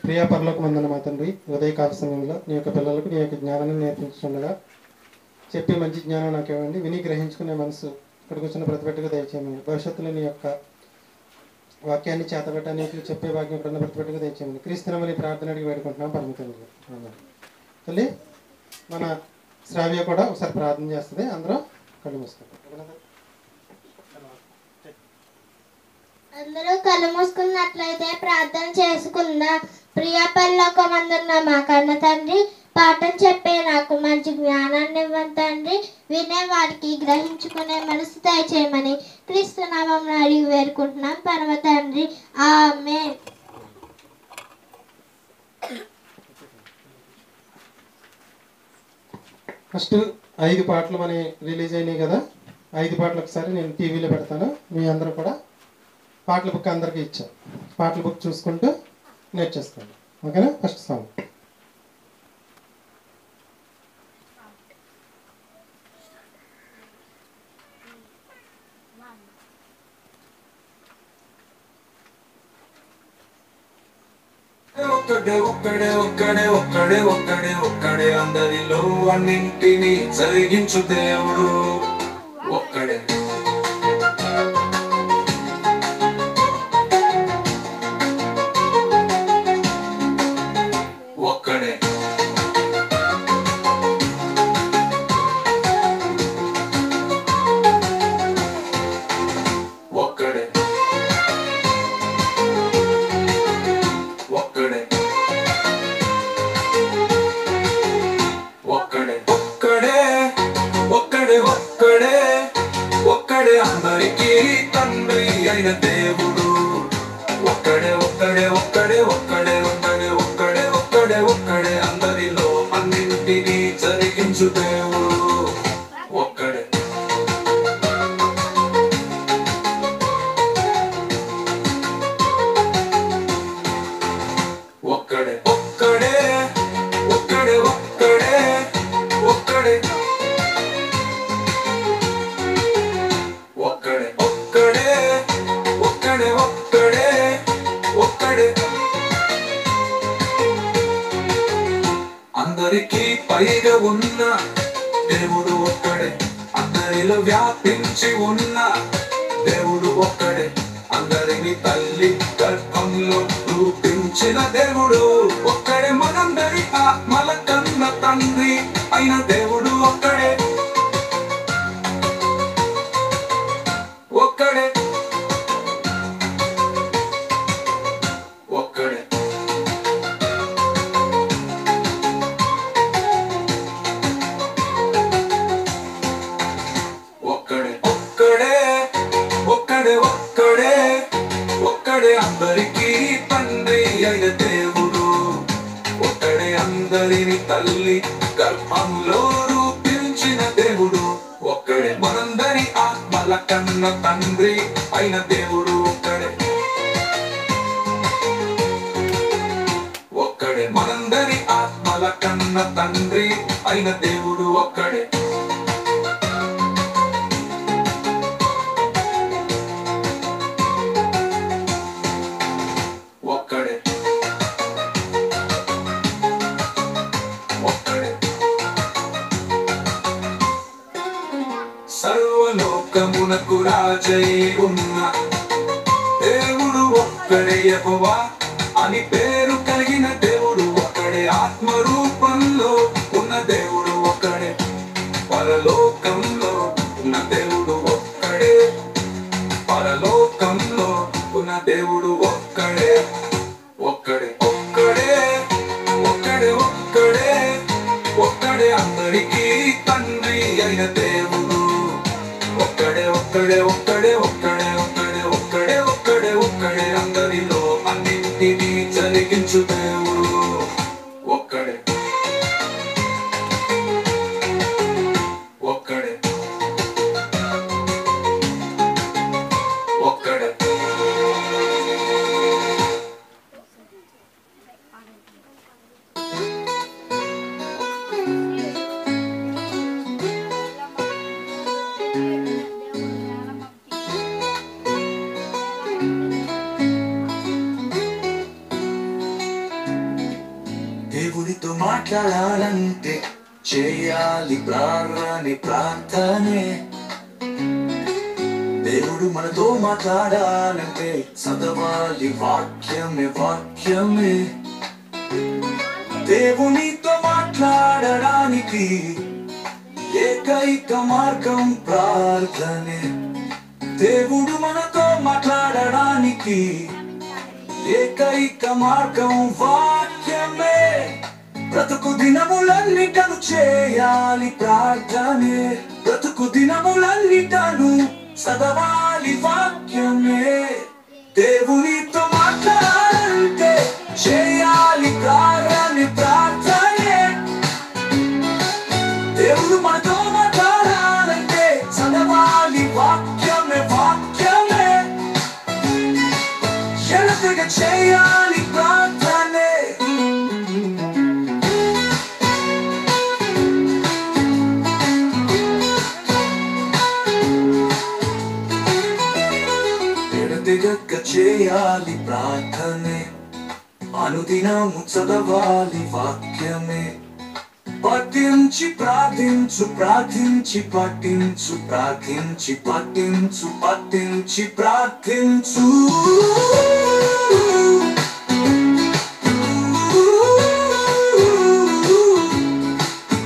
ప్రియా పరలోకమందున మా తండ్రి, ఉదయకాల సమయంలో నీ యొక్క పిల్లలకు నీ యొక్క జ్ఞానాన్ని నేర్పించుండగా చెప్పి మంచి జ్ఞానం నాకు ఇవ్వండి. విని గ్రహించుకునే మనసు ఇక్కడికి వచ్చిన ప్రతిపెట్టుగా దయచేయమని. భవిష్యత్తులో నీ యొక్క వాక్యాన్ని చేతబెట్టడానికి చెప్పే వాక్యం ఎప్పుడన్నా ప్రతిపెట్టుగా దయచేయమని. క్రీస్తునామని ప్రార్థన అడిగి వేడుకుంటున్నాం పరమ తండ్రి. తల్లి, మన శ్రావ్య కూడా ఒకసారి ప్రార్థన చేస్తుంది. అందరం కళ్ళు మూసుకుంటాం. అందరూ కళ్ళు మూసుకున్నట్లయితే ప్రార్థన చేసుకుందా. ప్రియ పరలోకమందున్న మా కన్న తండ్రి, పాఠం చెప్పే నాకు మంచి జ్ఞానాన్ని ఇవ్వండి తండ్రి. వినే వారికి గ్రహించుకునే మనసు దయచేయమని క్రీస్తు నామమున అడిగి వేడుకుంటున్నాం పరమ తండ్రి. ఆమేన్. ఫస్ట్ 5 పాటలు మన రిలీజ్ అయినాయి కదా. 5 పాటలు ఒకసారి నేను టీవీలో పెడతాను. మీ అందరూ కూడా పాటల బుక్ అందరికీ ఇచ్చాం. పాటల బుక్ చూసుకుంటూ నేర్చేసుకోండి. ఓకేనా? First song. ఒక్కడే ఒక్కడే ఒక్కడే ఒక్కడే ఒక్కడే ఒక్కడే అందరిలో అన్నింటినీ జరిగించు దేవుడు ఒక్కడే. ఒక్కడే ఒక్కడే ఒక్కడే ఒక్కడే ఒక్కడే ఒక్కడే ఒక్కడే ఒక్కడే అందరికీ తండ్రి అయిన దేవుడు ఒక్కడే ఒక్కడే ఒక్కడే ఒక్కడే ఒక్కడే ఒక్కడే ఒక్కడే ఒక్కడే అందరిలో అన్నింటినీ జరిగించు దేవుడు ఒక్కడే. ఒక్కడే ఒక్కడే ఒక్కడే ఒక్కడే ఒక్కడే ఒక్కడే ఒక్కడే ఒక్కడే ఒక్కడే ఒక్కడే అందరికీ పైగా ఉన్న దేవుడు ఒక్కడే. అందరిలో వ్యాపించి ఉన్న దేవుడు ఒక్కడే. అందరిని తల్లి గర్భంలో రూపించిన దేవుడు ఒక్కడే. మనందరి ఆత్మల కన్న తండ్రి అయిన దేవుడు ఒక్కడే. ఒక్కడే ఒక్కడే ఒక్కడే ఒక్కడే ఒక్కడే ఒక్కడే ఒక్కడే అందరికీ తండ్రి అయిన దేవుడు ఒక్కడే. అందరిని తల్లి గర్భంలో రూపించిన దేవుడు ఒక్కడే. మనందరి ఆత్మల కన్న తండ్రి అయిన దేవుడు ఒక్కడే. ఒక్కడే మనందరి ఆత్మల కన్న తండ్రి అయిన దేవుడు ఒక్కడే. ఒక్కడే ఒక్కడే సర్వలోకమునకు రాజై ఉన్న దేవుడు ఒక్కడే. యెహోవా అని పేరు కలిగిన దేవుడు ఒక్కడే. ఆత్మ రూపంలో ఉన్న దేవుడు ఒక్కడే. పరలోకంలో ఉన్న దేవుడు ఒక్కడే. పరలోకంలో ఉన్న దేవుడు ఒక్కడే. ఒక్కడే ఒక్కడే ఒక్కడే ఒక్కడే ఒక్కడే అందరికీ తండ్రి అయిన దేవుడు ఒక్కడే. ఒక్కడే ఒక్కడే ఒక్కడే ఒక్కడే ఒక్కడే ఒక్కడే ఒక్కడే అందరిలో అన్నింటినీ జరిగించు దేవుడు ఒక్కడే. ఒక్కడే ఒక్కడే దేవునితో మాట్లాడాలంటే చేయాలి ప్రార్థనే. దేవుడు మనతో మాట్లాడాలంటే చదవాలి వాక్యమే. దేవునితో మాట్లాడడానికి ఏకైక మార్గం ప్రార్థనే. దేవుడు మనతో మాట్లాడడానికి ఏకైక మార్గం వాక్యమే. బ్రతుకు దినములన్నిటను చేయాలి ప్రార్థనే. బ్రతుకు దినములన్నిటను చదవాలి వాక్యమే. దేవునితో మాట్లాడాలంటే చేయాలి ప్రార్థనే. దేవుడు మనతో మాట్లాడాలంటే చదవాలి వాక్యమే. ఎడతెగ చేయాలి ప్రార్థనే. ఎడతెగక చేయాలి ప్రార్థనే. అనుదినము చదవాలి వాక్యమే. పఠించి ప్రార్థించు ప్రార్థించి పఠించు ప్రార్థించి పఠించు పఠించి ప్రార్థించు.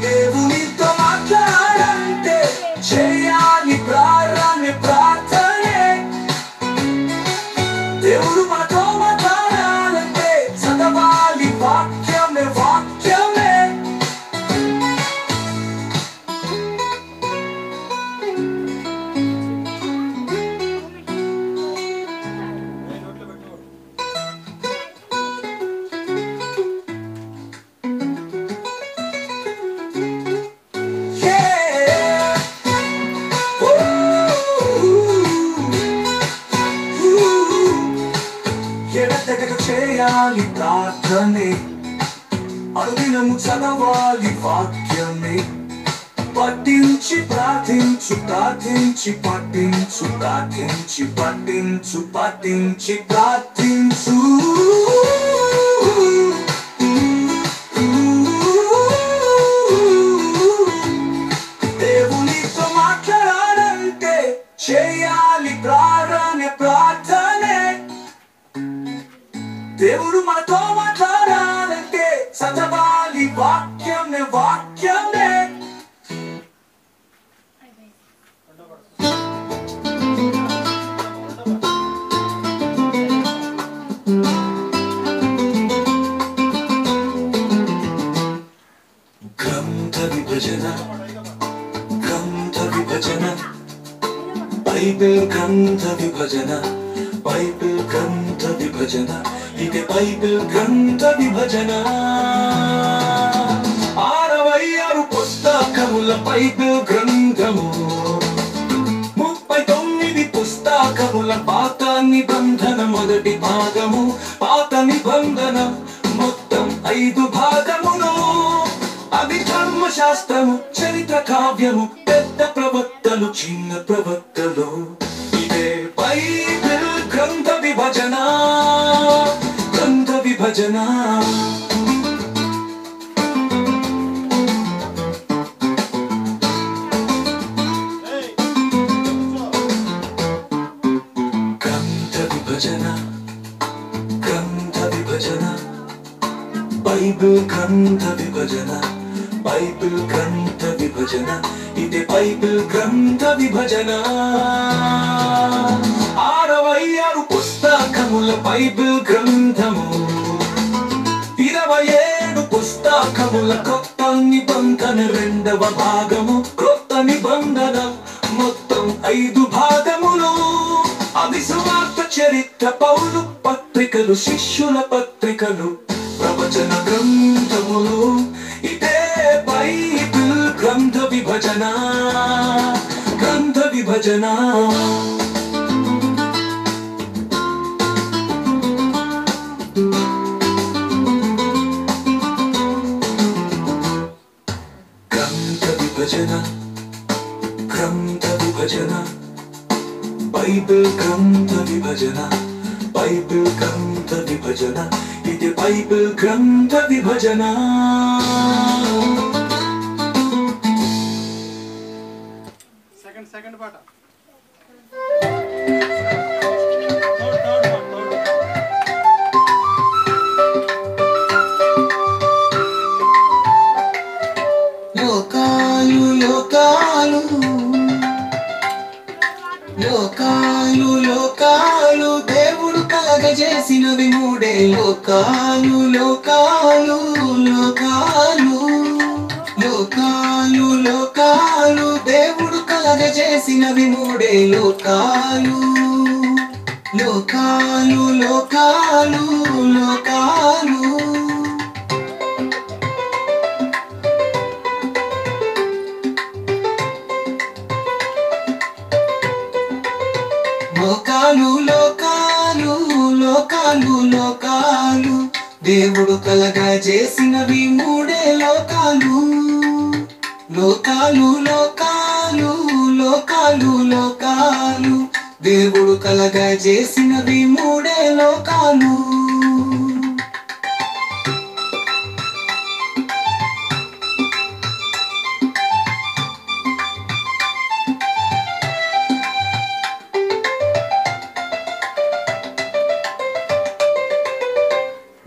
దేవునితో మాట్లాడాలంటే చేయాలి ప్రార్థనే. దేవుడు మనతో మాట్లాడాలంటే చదవాలి వాక్యమే. ఎడతెగక చేయాలి ప్రార్థనే. అనుదినము చదవాలి వాక్యమే. పఠించి ప్రార్థించు ప్రార్థించి పఠించు ప్రార్థించి పఠించు పఠించి ప్రార్థించు. దేవునితో మాట్లాడాలంటే చేయాలి ప్రార్థనే. దేవుడు మనతో మాట్లాడాలంటే చదవాలి వాక్యమే. గ్రంథ విభజన బైబిల్ గ్రంథ విభజన ఇది బైబిల్ గ్రంథ విభజన. 66 పుస్తకముల బైబిల్ గ్రంథము. 39 పుస్తకముల పాత నిబంధన మొదటి భాగము. పాత నిబంధన మొత్తం 5 భాగములు. అది ధర్మశాస్త్రము, చరిత్ర కావ్యము, పెద్ద ప్రవక్తలు, చిన్న ప్రవక్తలు. ఇదే బైబిల్ గ్రంథ విభజన. గ్రంథ విభజన బైబిల్ గ్రంథ విభజన ఇది బైబిల్ గ్రంథ విభజన. 66 పుస్తకముల బైబిల్ గ్రంథము. 27 పుస్తకముల కొత్త నిబంధన రెండవ భాగము. కొత్త నిబంధన మొత్తం 5 భాగములు. అది సువార్త, చరిత్ర, పౌలు పత్రికలు, శిష్యుల పత్రికలు, ప్రవచన గ్రంథములు. ఇదే బైబిల్ గ్రంథ విభజన. గ్రంథ విభజన గ్రంథ విభజన బైబిల్ గ్రంథ విభజన. బైబిల్ గ్రంథ విభజన, ఇది బైబిల్ గ్రంథ విభజన. సెకండ్ పాట లోకాలు లోకాలు లోకాలు లోకాలు దేవుడు కలగజేసినవి మూడే. లోకాలు లోకాలు లోకాలు లోకాలు లోకాలు దేవుడు కలగజేసినవి మూడే. లోకాలు లోకాలు లోకాలు లోకాలు లోకాలు లోకాలు లోకాలు లోకాలు దేవుడు కలగజేసినవి మూడే. లోకాలు లోకాలు లోకాలు లోకాలు లోకాలు దేవుడు కలగజేసినవి మూడే. లోకాలు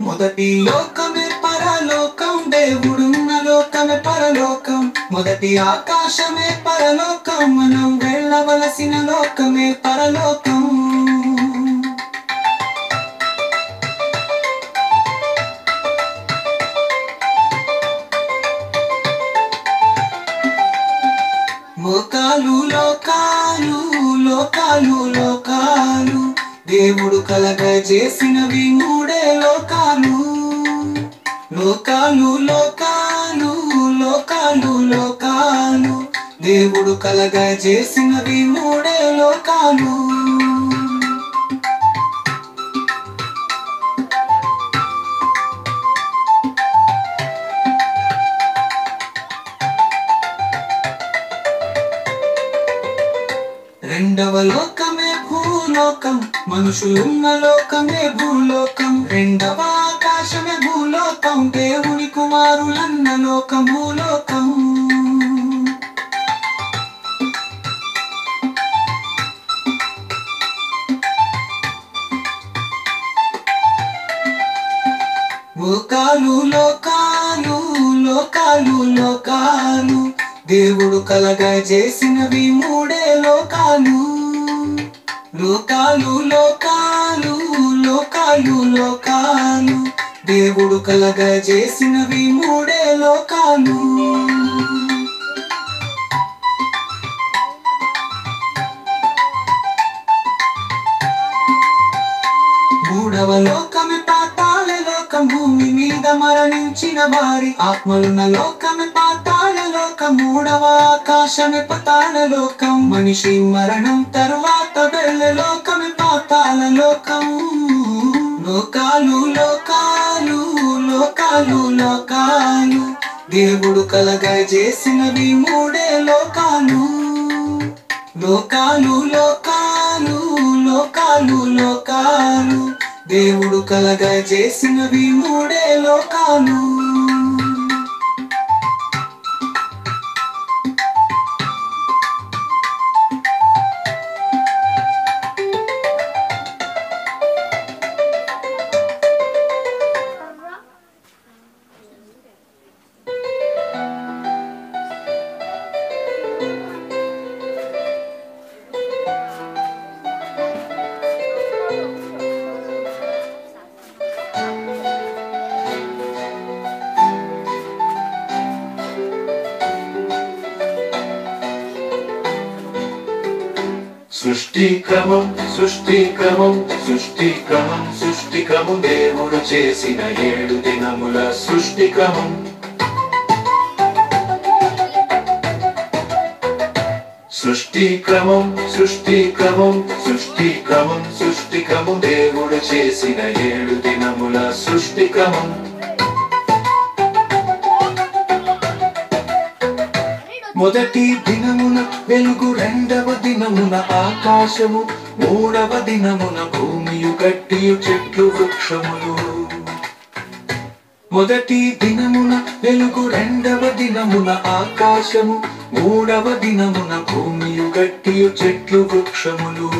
మొదటి లోకమే పరలోకం, దేవుడున్న లోకమే పరలోకం. మొదటి ఆకాశమే పరలోకం, మనం వెళ్ళవలసిన లోకమే పరలోకం. లోకాలు లోకాలు లోకాలు లోకాలు దేవుడు కలగజేసినవి మూడే. లోకాలు లోకాలు లోకాలు లోకాలు లోకాలు దేవుడు కలగజేసినవి మూడే. లోకాలు రెండవ లోకమే భూలోకం, మనుషులున్న లోకమే భూలోకం. రెండవ ఆకాశమే భూలోకం, దేవుని కుమారులన్న లోకం భూలోకం. లోకాలు లోకాలు లోకాలు లోకాలు దేవుడు కలగజేసినవి మూడే. లోకాలు లోకాలు లోకాలు లోకాలు లోకాలు దేవుడు కలగజేసినవి మూడే. లోకాలు మూడవ లోకమే పాతాళ లోకం, భూమి మీద మరణించిన వారి ఆత్మలున్న లోకమే పాతాళ లోకం. మూడవ ఆకాశమే పాతాళ లోకం, మనిషి మరణం తరువాత వెళ్ళే లోకమే పాతాళ లోకం. లోకాలు లోకాలు లోకాలు లోకాలు దేవుడు కలగజేసినవి మూడే. లోకాలు లోకాలు లోకాలు లోకాలు లోకాలు దేవుడు కలగజేసినవి మూడే. లోకాలు సృష్టిక్రమం సృష్టిక్రమం సృష్టిక్రమం సృష్టిక్రమం దేవుడు చేసిన 7 దినముల సృష్టిక్రమం. సృష్టిక్రమం సృష్టిక్రమం సృష్టిక్రమం సృష్టిక్రమం దేవుడు చేసిన 7 దినముల సృష్టిక్రమం. మొదటి దినమున వెలుగు, రెండవ దినమున ఆకాశము, మూడవ దినమున భూమియు, గట్టియు చెట్లు వృక్షములు. మొదటి దినమున వెలుగు, రెండవ దినమున ఆకాశము, మూడవ దినమున భూమియు గట్టియు చెట్లు వృక్షములు.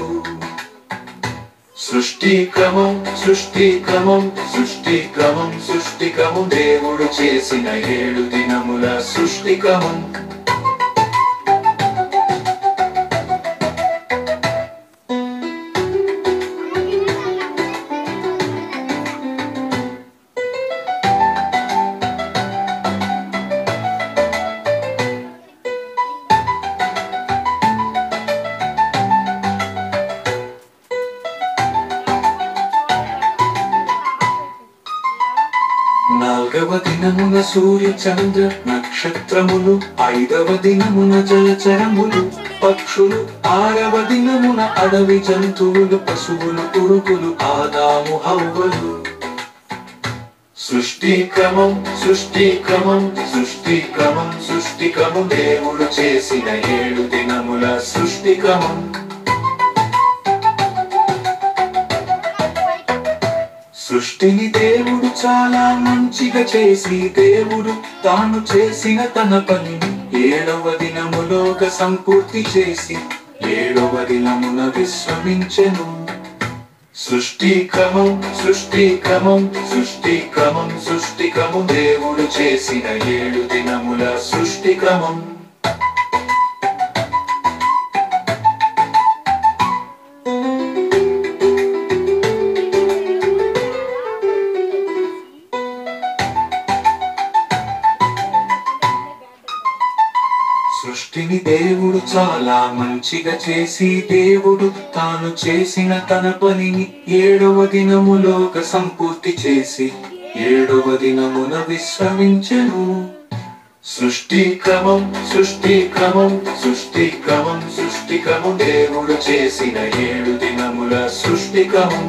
సృష్టి క్రమం సృష్టి క్రమం సృష్టి క్రమం సృష్టి క్రమం దేవుడు చేసిన 7 దినముల సృష్టి క్రమం. నాల్గవ దినమున సూర్య చంద్ర నక్షత్రములు, 5వ దినమున జలచరములు పక్షులు, 6వ దినమున అడవి జంతువులు పశువులు పురుగులు ఆదాము హవ్వలు. సృష్టి క్రమం సృష్టి క్రమం సృష్టి క్రమం సృష్టి క్రమం దేవుడు చేసిన 7 దినముల సృష్టి క్రమం. సృష్టిని దేవుడు చాలా మంచిగా చేసి దేవుడు తాను చేసిన తన పనిని 7వ దినములోగా సంపూర్తి చేసి 7వ దినమున విశ్రమించెను. సృష్టి క్రమం సృష్టి క్రమం సృష్టి క్రమం సృష్టి క్రమం దేవుడు చేసిన 7 దినముల సృష్టి క్రమం. సృష్టిని దేవుడు చాలా మంచిగా చేసి దేవుడు తాను చేసిన తన పనిని 7వ దినములోగా సంపూర్తి చేసి 7వ దినమున విశ్రమించెను. సృష్టి క్రమం సృష్టి క్రమం సృష్టి క్రమం సృష్టి క్రమం దేవుడు చేసిన 7 దినముల సృష్టి క్రమం.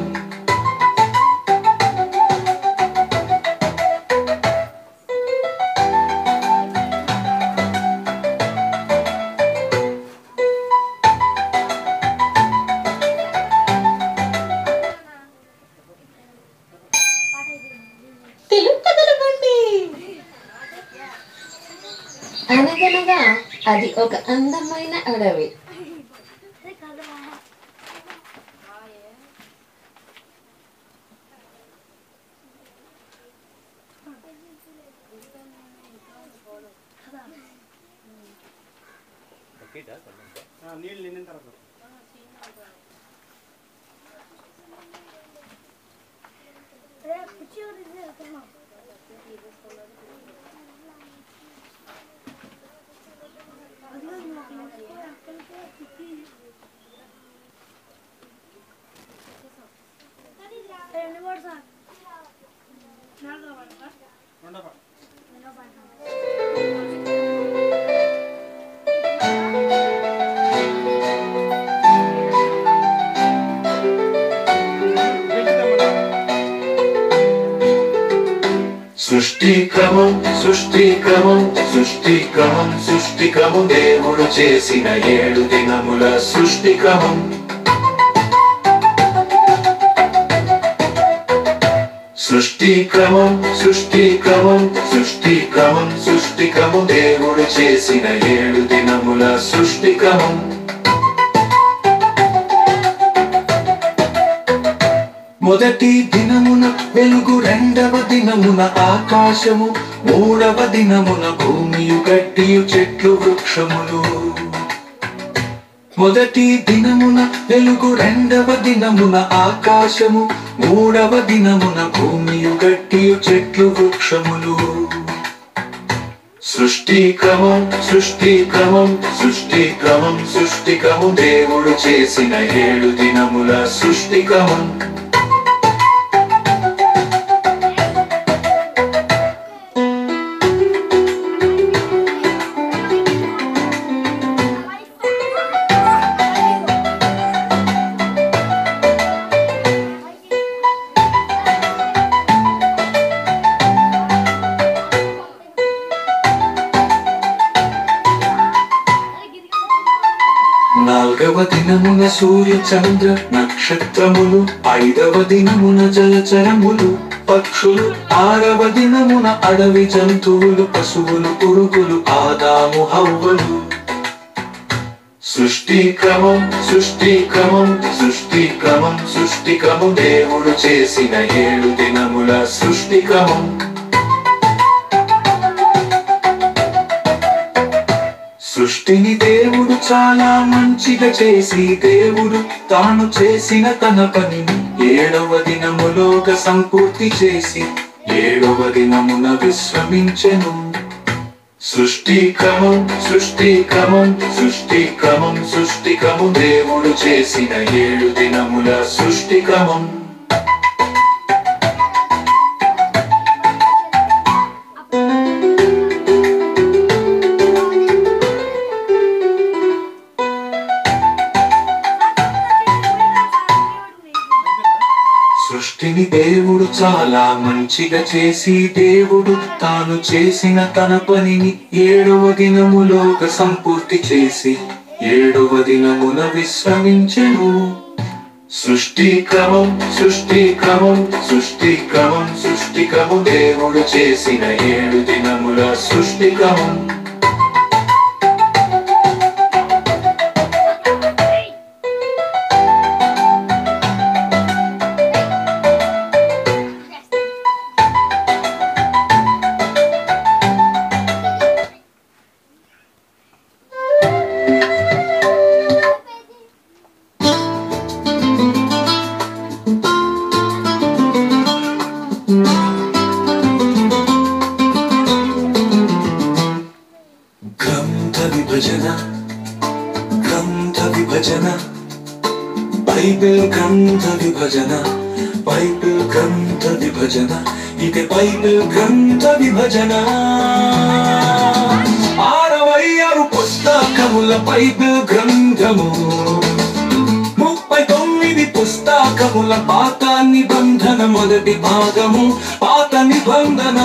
అనగనగా అది ఒక అందమైన అడవి. నీళ్ళు నిండిన తర్వాత సృష్టి క్రమం సృష్టి క్రమం సృష్టి క్రమం సృష్టి క్రమం దేవుడు చేసిన 7 దినముల సృష్టి క్రమం. సృష్టి క్రమం సృష్టి క్రమం సృష్టి క్రమం సృష్టి క్రమం దేవుడు చేసిన 7 దినముల సృష్టి క్రమం. మొదటి దినమున వెలుగు, రెండవ దినమున ఆకాశము, మూడవ దినమున భూమియు గట్టియు చెట్లు వృక్షములు. మొదటి దినమున వెలుగు, రెండవ దినమున ఆకాశము, మూడవ దినమున భూమియు గట్టియు చెట్లు వృక్షములు. సృష్టి క్రమం సృష్టి క్రమం సృష్టి క్రమం సృష్టి క్రమం దేవుడు చేసిన 7 దినముల సృష్టి క్రమం. నాల్గవ దిన దినమున సూర్య చంద్ర నక్షత్రములు, 5వ దినమున జలచరములు పక్షులు, 6వ దినమున అడవి జంతువులు పశువులు పురుగులు ఆదాము హవ్వలు. సృష్టి క్రమం సృష్టి క్రమం సృష్టి క్రమం సృష్టి క్రమం దేవుడు చేసిన 7 దినముల సృష్టి క్రమం. సృష్టిని దేవుడు చాలా మంచిగా చేసి దేవుడు తాను చేసిన తన పనిని 7వ దినములోగా సంపూర్తి చేసి 7వ దినమున విశ్రమించెను. సృష్టి క్రమం సృష్టి క్రమం సృష్టి క్రమం సృష్టి క్రమం దేవుడు చేసిన 7 దినముల సృష్టి క్రమం. సృష్టిని దేవుడు చాలా మంచిగా చేసి దేవుడు తాను చేసిన తన పనిని 7వ దినములోగా సంపూర్తి చేసి 7వ దినమున విశ్రమించెను. సృష్టి క్రమం సృష్టి క్రమం సృష్టి క్రమం సృష్టి క్రమం దేవుడు చేసిన 7 దినముల సృష్టి క్రమం. గ్రంథ విభజన బైబిల్ గ్రంథ విభజన బైబిల్ గ్రంథ విభజన ఇది బైబిల్ గ్రంథ విభజన. 66 పుస్తకముల బైబిల్ గ్రంథము, 39 పుస్తకముల పాత నిబంధన మొదటి భాగము, పాత నిబంధన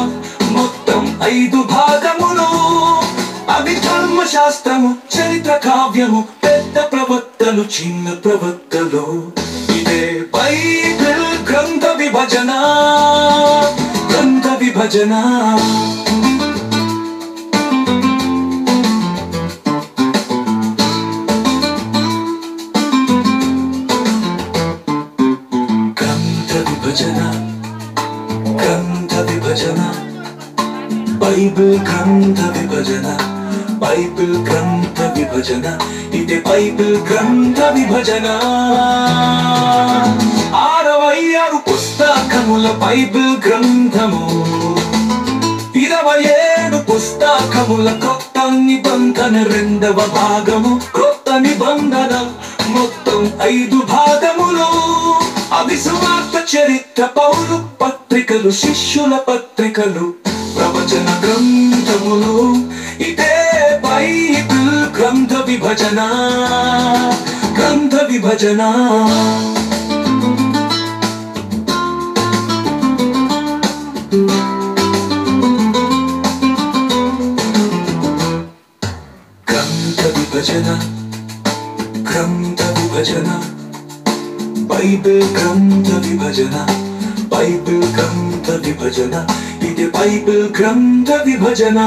మొత్తం 5 భాగములు. అవి ధర్మశాస్త్రము చరిత్ర కావ్యము పెద్ద ప్రవక్తలు చిన్న ప్రవక్తలు. ఇదే బైబిల్ గ్రంథ విభజన గ్రంథ విభజన. గ్రంథ విభజన గ్రంథ విభజన బైబిల్ గ్రంథ విభజన బైబిల్ గ్రంథ విభజన ఇది బైబిల్ గ్రంథ విభజన. 66 పుస్తకముల బైబిల్ గ్రంథము, 27 పుస్తకముల కొత్త నిబంధన 2వ భాగము, కొత్త నిబంధన మొత్తం 5 భాగములు. అవి సువార్త చరిత్ర పౌలు పత్రికలు శిష్యుల పత్రికలు ప్రవచన గ్రంథములు. ఇదే బైబిల్ గ్రంథ విభజన గ్రంథ విభజన. గ్రంథ విభజన గ్రంథ విభజన బైబిల్ గ్రంథ విభజన బైబిల్ గ్రంథ విభజన ఇది బైబిల్ గ్రంథ విభజన.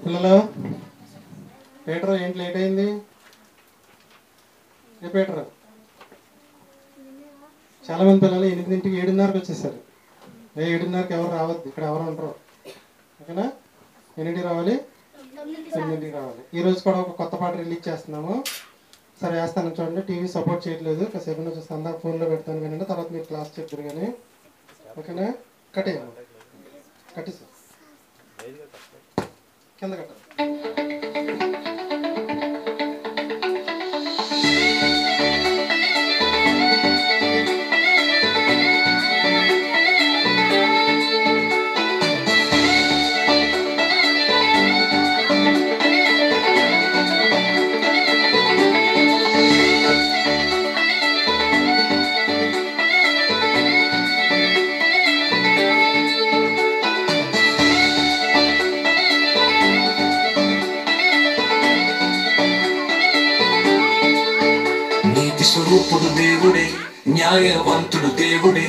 పిల్లలు పీటర్ ఏంటి లేట్ అయింది? ఏ పీటర్? చాలామంది పిల్లలు 8ంటికి 7:30కి వచ్చేసారు. 7:30కి ఎవరు రావద్దు, ఇక్కడ ఎవరు ఉండరు. ఓకేనా? ఎన్నింటికి రావాలి? 9ంటికి రావాలి. ఈరోజు కూడా ఒక కొత్త పాట రిలీజ్ చేస్తున్నాము. సరే వేస్తాను చూడండి. టీవీ సపోర్ట్ చేయట్లేదు, కాసేపు నుంచి అందరూ ఫోన్లో పెడతాను కానీ తర్వాత మీరు క్లాస్ చెప్తారు కానీ. ఓకేనా? కట్టేయండి, కట్టేసి కింద కట్టాలి. స్వరూపుడు దేవుడే, న్యాయవంతుడు దేవుడే,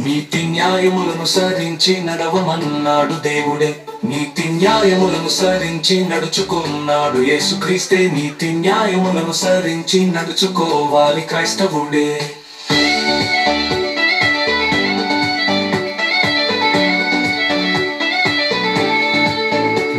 నీతి న్యాయములను సారించి నడవమన్నాడు దేవుడే. నీతి న్యాయములను సారించి నడుచుకున్నాడు యేసుక్రీస్తే. నీతి న్యాయములను సారించి నడుచుకోవాలి క్రైస్తవుడే.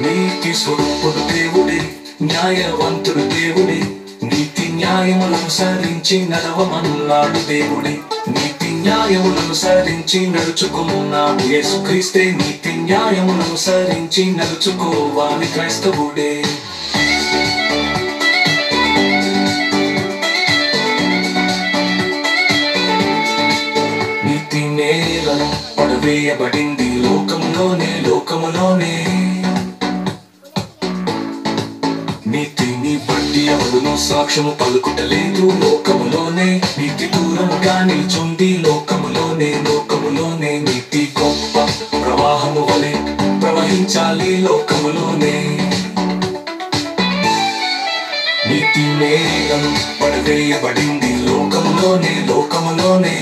నీతి స్వరూపుడు దేవుడే, న్యాయవంతుడు దేవుడే, నీతి న్యాయములను సారించి నడవమన్నాడు దేవుడే. నీతి న్యాయములను సారించి నడుచుకున్నాడు యేసుక్రీస్తే. నీతి న్యాయములను సారించి నడుచుకోవాలి క్రైస్తవుడే. నీతి నేలను పడవేయబడింది లోకములోనే, లోకములోనే. నీతిని బట్టి ఎవడును సాక్ష్యము పలుకుటలేదు లోకములోనే. నీతి దూరముగా నిల్చుంది లోకములోనే, లోకములోనే. నీతి గొప్ప ప్రవాహము వలె ప్రవహించాలి లోకములోనే. నీతి నేలను పడవేయబడింది లోకములోనే, లోకములోనే.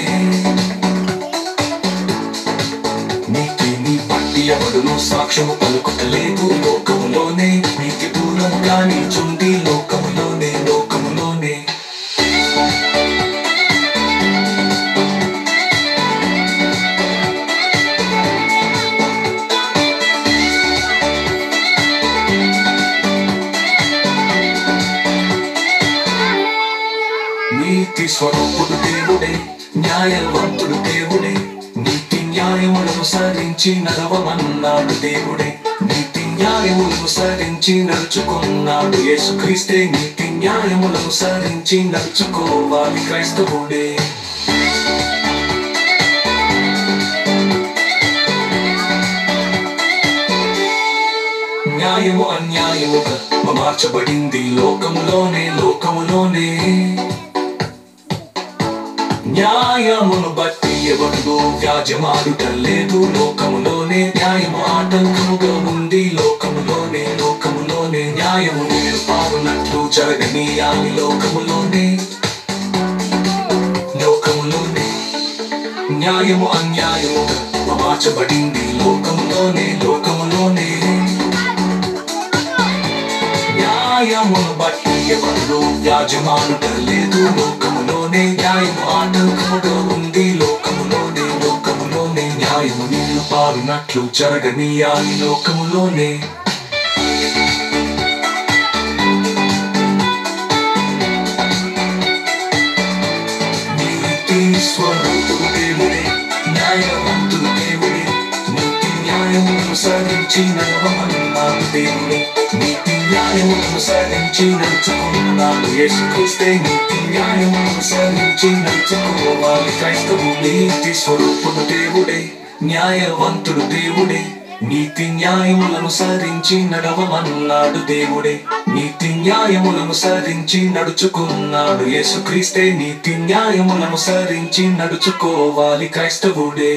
నీతిని బట్టి ఎవడును సాక్ష్యము పలుకుటలేదు లోకములోనే. నీతి దూరముగా నిల్చుంది లోకములోనే, లోకములోనే. నీతి స్వరూపుడు దేవుడే, న్యాయవంతుడు దేవుడే, నీతి న్యాయములను సారించి నడవమన్నాడు దేవుడే. నీతి న్యాయములను సారించి నడుచుకున్నాడు యేసుక్రీస్తే. నీతి న్యాయములను సారించి నడుచుకోవాలి క్రైస్తవుడే. న్యాయము అన్యాయముగా మార్చబడింది లోకములోనే, లోకములోనే. న్యాయమును బట్టి ఎవడు వ్యాజ్యమాడుటలేదు లోకములోనే. న్యాయము ఆటంకముగా ఉంది లోకములోనే, లోకములోనే. న్యాయము నీరు పారునట్లు జరగనీయాలి లోకములోనే, లోకములోనే. న్యాయము అన్యాయముగా మార్చబడింది లోకములోనే, లోకములోనే. న్యాయమును బట్టి ఎవరు వ్యాజ్యమాడుటలేదు లోకములోనే. న్యాయము ఆటంకముగా ఉంది లోకములోనే, లోకములోనే. న్యాయము నీరు పారునట్లు జరగనీయాలి లోకములోనే. నీతి స్వరూపుడు దేవుడే, న్యాయవంతుడు దేవుడే, నీతి న్యాయములను సారించి నడవమన్నాడు దేవుడే. నీతి న్యాయములను సారించి నడుచుకున్నాడు యేసుక్రీస్తే. నీతి న్యాయములను సారించి నడుచుకోవాలి క్రైస్తవుడే. నీతి స్వరూపుడు దేవుడే, న్యాయవంతుడు దేవుడే, నీతి న్యాయములను సారించి నడవమన్నాడు దేవుడే. నీతి న్యాయములను సారించి నడుచుకున్నాడు యేసుక్రీస్తే. నీతి న్యాయములను సారించి నడుచుకోవాలి క్రైస్తవుడే.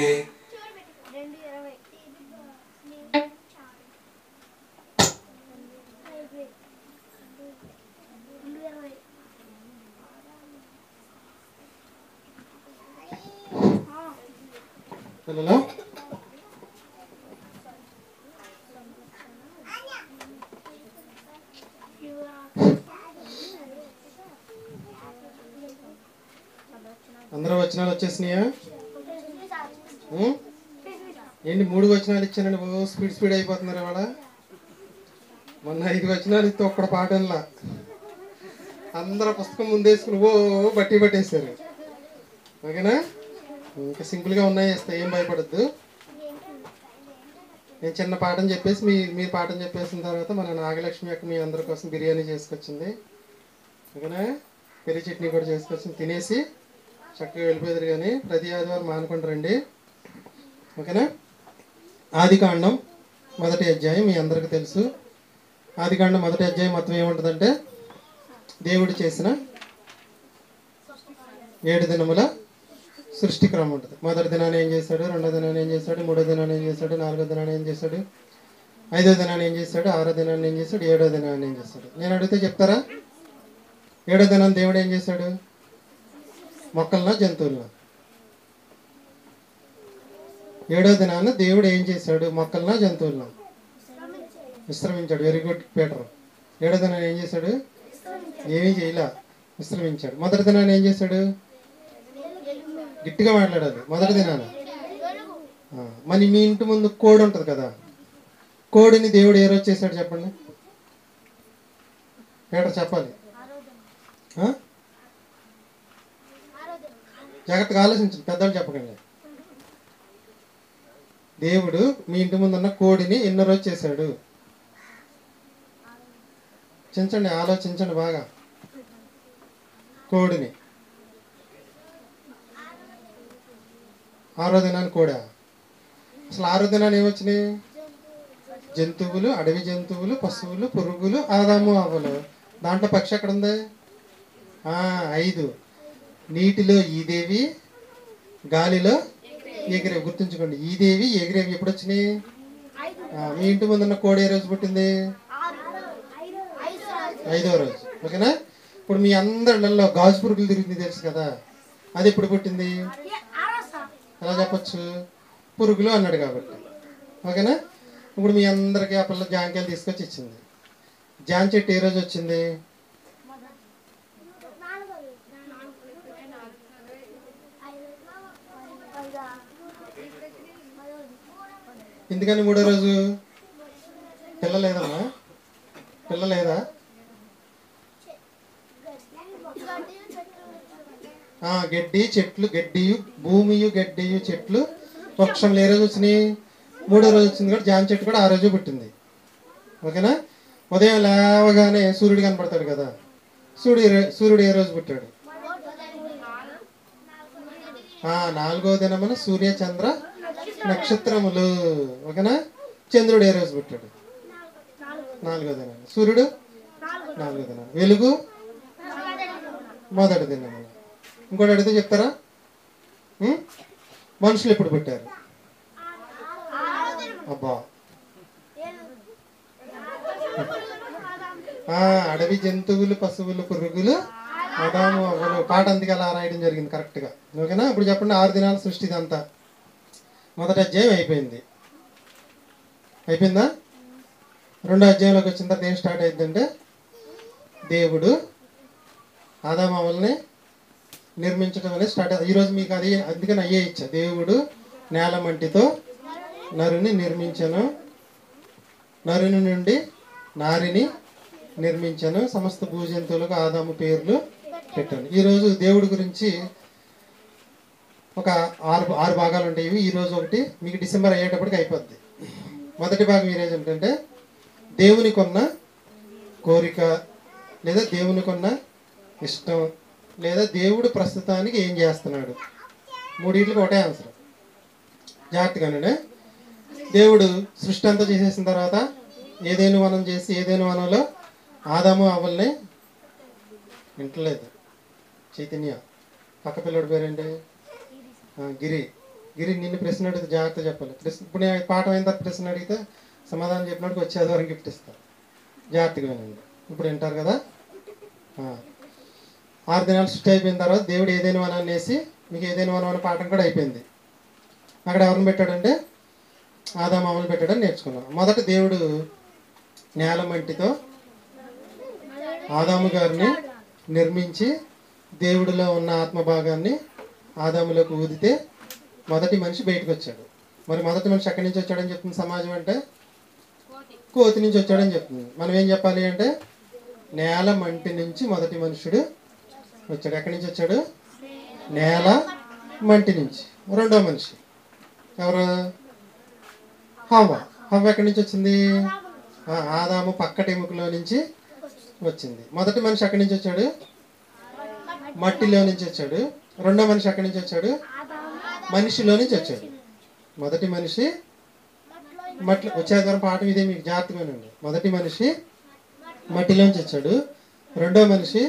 పిల్లలు వచనాలు వచ్చేసినాయా? ఏంటి 3 వచనాలు ఇచ్చానండి, ఓ స్పీడ్ అయిపోతున్నారు ఇవాళ. మొన్న 5 వచనాలు ఇస్తే ఒక్కడ పాటంలా అందరూ పుస్తకం ముందేసుకుని ఓ బట్టి పట్టేశారు. ఓకేనా? ఇంకా సింపుల్గా ఉన్నాయి, వేస్తాయి, ఏం భయపడద్దు. నేను చిన్న పాఠం చెప్పేసి మీరు పాఠం చెప్పేసిన తర్వాత మన నాగలక్ష్మి అక్క మీ అందరి కోసం బిర్యానీ చేసుకొచ్చింది. ఓకేనా? పెరి చట్నీ కూడా చేసుకొచ్చింది. తినేసి చక్కగా వెళ్ళిపోయారు. కానీ ప్రతి ఆదివారం మానుకుంటారండి. ఓకేనా? ఆదికాండం 1వ అధ్యాయం మీ అందరికీ తెలుసు. ఆదికాండం 1వ అధ్యాయం మొత్తం ఏముంటుందంటే దేవుడు చేసిన 7 దినముల సృష్టి క్రమం ఉంటుంది. మొదటి దినాన్ని ఏం చేశాడు, 2వ దినాన్ని ఏం చేశాడు, 3వ దినాన్ని ఏం చేశాడు, 4వ దినాన్ని ఏం చేశాడు, 5వ దినాన్ని ఏం చేశాడు, 6వ దినాన్ని ఏం చేశాడు, 7వ దినాన్ని ఏం చేశాడు. నేను అడిగితే చెప్తారా? 7వ దినాన్ని దేవుడు ఏం చేశాడు? మొక్కలనా జంతువులనా? 7వ దినాన్ని దేవుడు ఏం చేశాడు? మొక్కలనా జంతువులనా? విశ్రమించాడు. Very good Peter. 7వ దినాన్ని ఏం చేశాడు? ఏమీ చేయలే, విశ్రమించాడు. మొదటి దినాన్ని ఏం చేశాడు? గట్టిగా మాట్లాడాలి. మొదటి దినాన్ని మరి మీ ఇంటి ముందు కోడి ఉంటుంది కదా, కోడిని దేవుడు ఏ రోజు చేశాడు చెప్పండి? పీటర్ చెప్పాలి. జాగ్రత్తగా ఆలోచించండి, పెద్దలు చెప్పకండి. దేవుడు మీ ఇంటి ముందు ఉన్న కోడిని ఎన్నో రోజు చేశాడు? చించండి, ఆలోచించండి బాగా. కోడిని 6వ దినాన్ని కోడా? అసలు 6వ దినాన్ని ఏమొచ్చినాయి? జంతువులు, అడవి జంతువులు, పశువులు, పురుగులు, ఆదాము అవ్వలు. దాంట్లో పక్షి ఎక్కడ ఉంది? 5. నీటిలో ఈదేవి, గాలిలో ఎగిరేవి. గుర్తుంచుకోండి, ఈదేవి ఎగిరేవి ఎప్పుడు వచ్చినాయి? మీ ఇంటి ముందున్న కోడి ఏ రోజు పుట్టింది? 5వ రోజు. ఓకేనా? ఇప్పుడు మీ అందరిలో గాజు పురుగులు తిరిగింది తెలుసు కదా, అది ఎప్పుడు పుట్టింది? ఎలా చెప్పచ్చు? పురుగులు అన్నాడు కాబట్టి. ఓకేనా? ఇప్పుడు మీ అందరికీ ఆ పిల్ల జాంకాయలు తీసుకొచ్చి ఇచ్చింది. జాన్ చెట్టు ఏ రోజు వచ్చింది? ఎందుకని 3వ రోజు? పిల్ల లేదమ్మా, పిల్ల లేదా? గడ్డి చెట్లు, గడ్డియు భూమియు గడ్డియు చెట్లు వృక్షంలు ఏ రోజు వచ్చినాయి? 3వ రోజు వచ్చింది. కూడా జాన్ చెట్టు కూడా ఆ రోజు పుట్టింది. ఓకేనా? ఉదయం లేవగానే సూర్యుడు కనపడతాడు కదా, సూర్యుడు ఏ రోజు పుట్టాడు? 4వ దినమున సూర్య చంద్ర నక్షత్రములు. ఓకేనా? చంద్రుడు ఏ రోజు పుట్టాడు? 4వ దినాన్ని. సూర్యుడు 4వ దినాన్ని. వెలుగు మొదటి దినమున. ఇంకోటి అడిగితే చెప్తారా? మనుషులు ఎప్పుడు పుట్టారు? అబ్బా, అడవి జంతువులు, పశువులు, పురుగులు, ఆదాము అవ్వలు. పాట అందుకే అలా రాయడం జరిగింది కరెక్ట్గా. ఓకేనా? ఇప్పుడు చెప్పండి, 6 దినాల సృష్టి ఇదంతా. 1వ అధ్యాయం అయిపోయింది. అయిపోయిందా? 2వ అధ్యాయంలోకి వచ్చిన తర్వాత ఏం స్టార్ట్ అయిందంటే దేవుడు ఆదాము అవ్వల్ని నిర్మించడం అనేది స్టార్ట్. ఈరోజు మీకు అది అందుకని అయ్యే ఇచ్చా. దేవుడు నేల మంటితో నరుని నిర్మించను, నరుని నుండి నారిని నిర్మించను, సమస్త భూజంతువులకు ఆదాము పేర్లు పెట్టాను. ఈరోజు దేవుడి గురించి ఒక 6 భాగాలు ఉంటాయి. ఈరోజు ఒకటి, మీకు డిసెంబర్ అయ్యేటప్పటికి అయిపోద్ది. మొదటి భాగం ఈరోజు ఏంటంటే దేవునికి ఉన్న కోరిక, లేదా దేవునికి ఉన్న ఇష్టం, లేదా దేవుడు ప్రస్తుతానికి ఏం చేస్తున్నాడు. 3 ఒకటే ఆన్సర్. జాగ్రత్తగానే. దేవుడు సృష్టి అంతా చేసేసిన తర్వాత ఏదైనా వనం చేసి, ఏదైనా వనంలో ఆదాము అవ్వల్ని వింటలేదు. చైతన్య పక్క పిల్లడి పేరేంటి? గిరి. గిరి నిన్ను ప్రశ్న అడిగితే జాగ్రత్త చెప్పాలి. ఇప్పుడు నేను పాఠం అయిన తర్వాత ప్రశ్న అడిగితే సమాధానం చెప్పినట్టు వచ్చే ఆదివారం గిఫ్ట్ ఇస్తాను. జాగ్రత్తగా వినండి. ఇప్పుడు వింటారు కదా. 6 దినాలు సృష్టి అయిపోయిన తర్వాత దేవుడు ఏదైనా వనాన్ని వేసి, మీకు ఏదైనా వనం అనే పాఠం కూడా అయిపోయింది. అక్కడ ఎవరిని పెట్టాడంటే ఆదాము అవ్వలు పెట్టాడని నేర్చుకున్నాం. మొదట దేవుడు నేల మంటితో ఆదాము గారిని నిర్మించి దేవుడిలో ఉన్న ఆత్మ భాగాన్ని ఆదాములోకి ఊదితే మొదటి మనిషి బయటకు వచ్చాడు. మరి మొదటి మనిషి ఎక్కడి నుంచి వచ్చాడని చెప్తుంది సమాజం అంటే కోతి నుంచి వచ్చాడని చెప్తుంది. మనం ఏం చెప్పాలి అంటే నేల మంటి నుంచి మొదటి మనుషుడు వచ్చాడు. ఎక్కడి నుంచి వచ్చాడు? నేల మంటి నుంచి. రెండో మనిషి ఎవరు? హవ్వ. హవ్వ ఎక్కడి నుంచి వచ్చింది? ఆదాము పక్కటి ఎముకలో నుంచి వచ్చింది. మొదటి మనిషి ఎక్కడి నుంచి వచ్చాడు? మట్టిలో నుంచి వచ్చాడు. రెండో మనిషి ఎక్కడి నుంచి వచ్చాడు? మనిషిలో నుంచి వచ్చాడు. మొదటి మనిషి మట్టి వచ్చేదారం పాఠం ఇదే, మీకు జాగ్రత్తగానండి. మొదటి మనిషి మట్టిలోంచి వచ్చాడు. రెండో మనిషి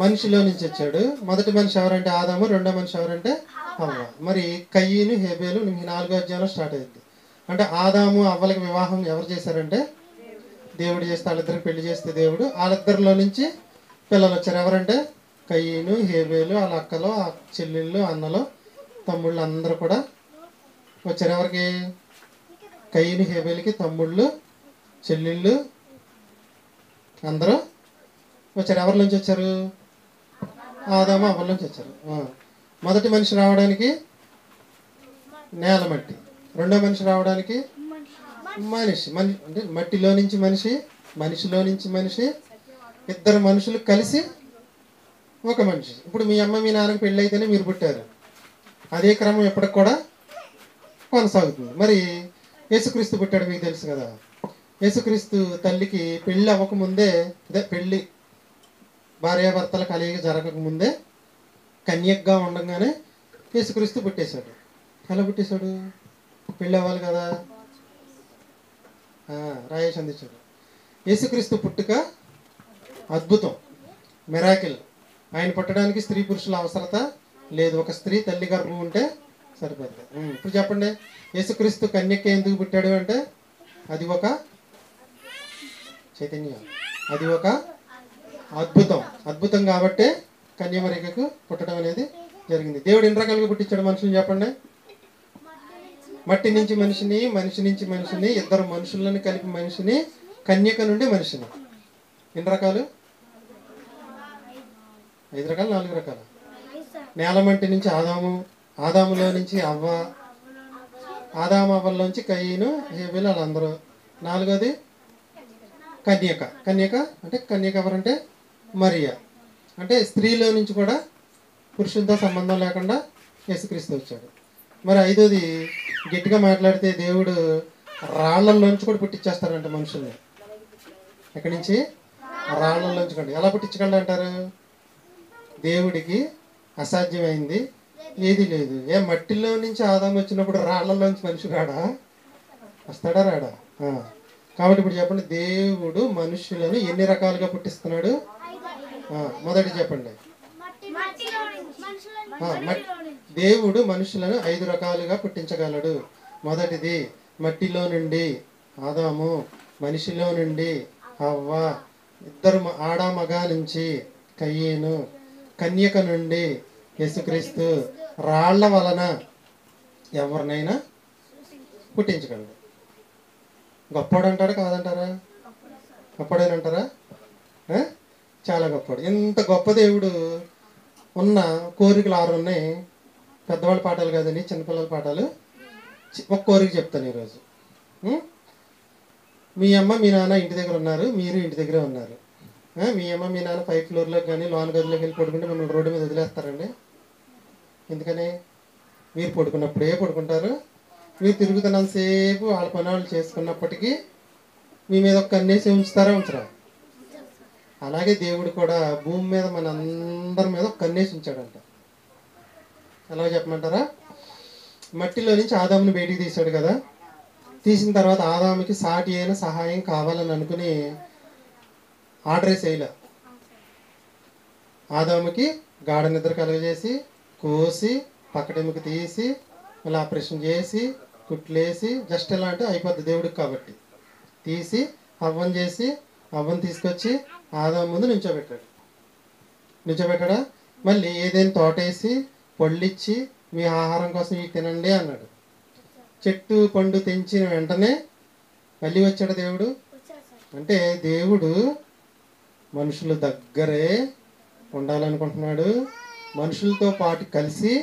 మనిషిలో నుంచి వచ్చాడు. మొదటి మనిషి ఎవరంటే ఆదాము, రెండో మనిషి ఎవరంటే హవ్వ. మరి కయ్యను హేబేలు 4వ అధ్యాయంలో స్టార్ట్ అయింది. అంటే ఆదాము అవ్వలకి వివాహం ఎవరు చేశారంటే దేవుడు చేస్తే, వాళ్ళిద్దరికి పెళ్లి చేస్తే దేవుడు వాళ్ళిద్దరిలో నుంచి పిల్లలు వచ్చారు. ఎవరంటే కయ్యను హేబేలు, వాళ్ళ అక్కలు, ఆ చెల్లెళ్ళు, అన్నలు, తమ్ముళ్ళు అందరూ కూడా వచ్చారు. ఎవరికి? కయ్యను హేబేలుకి తమ్ముళ్ళు, చెల్లెళ్ళు అందరూ వచ్చారు. ఎవరి నుంచి వచ్చారు? ఆదాము అవ్వల నుంచి వచ్చారు. మొదటి మనిషి రావడానికి నేల మట్టి, రెండో మనిషి రావడానికి మనిషి అంటే మట్టిలో నుంచి మనిషి, మనిషిలో నుంచి మనిషి, ఇద్దరు మనుషులు కలిసి ఒక మనిషి. ఇప్పుడు మీ అమ్మ మీ నాన్నకి పెళ్ళి అయితేనే మీరు పుట్టారు. అదే క్రమం ఎప్పటికి కూడా కొనసాగుతుంది. మరి యేసుక్రీస్తు పుట్టాడు, మీకు తెలుసు కదా. యేసుక్రీస్తు తల్లికి పెళ్ళి అవ్వకముందే, అదే పెళ్ళి భార్యాభర్తల కలయిక జరగకముందే కన్యకగా ఉండగానే యేసుక్రీస్తు పుట్టేశాడు. ఎలా పుట్టేశాడు? పెళ్ళి అవ్వాలి కదా, రాయేసి అందించాడు. యేసుక్రీస్తు పుట్టుక అద్భుతం, మిరాకిల్. ఆయన పుట్టడానికి స్త్రీ పురుషుల అవసరత లేదు. ఒక స్త్రీ తల్లి గర్భం ఉంటే సరిపోతుంది. ఇప్పుడు చెప్పండి, యేసుక్రీస్తు కన్యక ఎందుకు పుట్టాడు అంటే అది ఒక చైతన్యం, అది ఒక అద్భుతం. అద్భుతం కాబట్టే కన్యమరికకు పుట్టడం అనేది జరిగింది. దేవుడు ఎన్ని రకాలుగా పుట్టించాడు మనుషుని చెప్పండి? మట్టి నుంచి మనిషిని, మనిషి నుంచి మనిషిని, ఇద్దరు మనుషులను కలిపి మనిషిని, కన్యక నుండి మనిషిని. ఎన్ని రకాలు? 5 రకాలు, 4 రకాలు. నేల మట్టి నుంచి ఆదాము, ఆదాములో నుంచి అవ్వ, ఆదాము అవ్వలోంచి కయ్యను హేబేలు వాళ్ళందరూ. 4వది కన్యక. కన్యక అంటే కన్యక ఎవరంటే మరియా. అంటే స్త్రీలో నుంచి కూడా పురుషులతో సంబంధం లేకుండా యేసుక్రీస్తు వచ్చాడు. మరి 5వది గట్టిగా మాట్లాడితే దేవుడు రాళ్లలోంచి కూడా పుట్టించేస్తారంట మనుషుల్ని. ఎక్కడి నుంచి? రాళ్లలోంచి. కండి ఎలా పుట్టించగలడు అంటారు? దేవుడికి అసాధ్యమైంది ఏది లేదు. మట్టిలో నుంచి ఆదాము వచ్చినప్పుడు రాళ్లలోంచి మనిషి రాడా? వస్తాడా? రాడా? కాబట్టి ఇప్పుడు చెప్పండి, దేవుడు మనుషులను ఎన్ని రకాలుగా పుట్టిస్తున్నాడు? మొదటి చెప్పండి. దేవుడు మనుషులను 5 రకాలుగా పుట్టించగలడు. మొదటిది మట్టిలో నుండి ఆదాము, మనిషిలో నుండి హవ్వ, ఇద్దరు ఆడమగ నుంచి కయ్యేను, కన్యక నుండి యేసుక్రీస్తు, రాళ్ల వలన ఎవరినైనా పుట్టించగలడు. గొప్పవాడు అంటాడు కాదంటారా? గొప్పడేనంటారా? చాలా గొప్పవాడు. ఇంత గొప్ప దేవుడు ఉన్న కోరికలు 6 ఉన్నాయి. పెద్దవాళ్ళ పాఠాలు కాదండి, చిన్నపిల్లల పాఠాలు. ఒక కోరిక చెప్తాను ఈరోజు. మీ అమ్మ మీ నాన్న ఇంటి దగ్గర ఉన్నారు, మీరు ఇంటి దగ్గరే ఉన్నారు. మీ అమ్మ మీ నాన్న 5th ఫ్లోర్లోకి కానీ లోన్ గదిలోకి వెళ్ళి పడుకుంటే మిమ్మల్ని రోడ్డు మీద వదిలేస్తారండి? ఎందుకని? మీరు పడుకున్నప్పుడే పడుకుంటారు. మీరు తిరుగుతున్నంతసేపు వాళ్ళ పని వాళ్ళు చేసుకున్నప్పటికీ మీ మీద ఒక కన్నేసి ఉంచుతారా ఉంచరా? అలాగే దేవుడు కూడా భూమి మీద మన అందరి మీద ఒక కన్నేసి ఉంచాడంట. ఎలా చెప్పమంటారా? మట్టిలో నుంచి ఆదాముని బయటికి తీశాడు కదా. తీసిన తర్వాత ఆదాముకి సాటి అయిన సహాయం కావాలని అనుకుని ఆర్డర్ వేసేయలే. ఆదాముకి గాఢ నిద్ర కలుగజేసి, కోసి, పక్కటెముక తీసి, మళ్ళీ ఆపరేషన్ చేసి, కుట్లేసి, జస్ట్ ఎలా అంటే అయిపోద్ది దేవుడికి కాబట్టి తీసి, అవ్వం చేసి, అవ్వం తీసుకొచ్చి ఆదాము ముందు నుంచోబెట్టాడా. మళ్ళీ ఏదైనా తోటేసి పళ్ళిచ్చి మీ ఆహారం కోసం ఇవి తినండి అన్నాడు. చెట్టు పండు తెంచిన వెంటనే మళ్ళీ వచ్చాడు దేవుడు. అంటే దేవుడు మనుషుల దగ్గరే ఉండాలనుకుంటున్నాడు. మనుషులతో పాటు కలిసి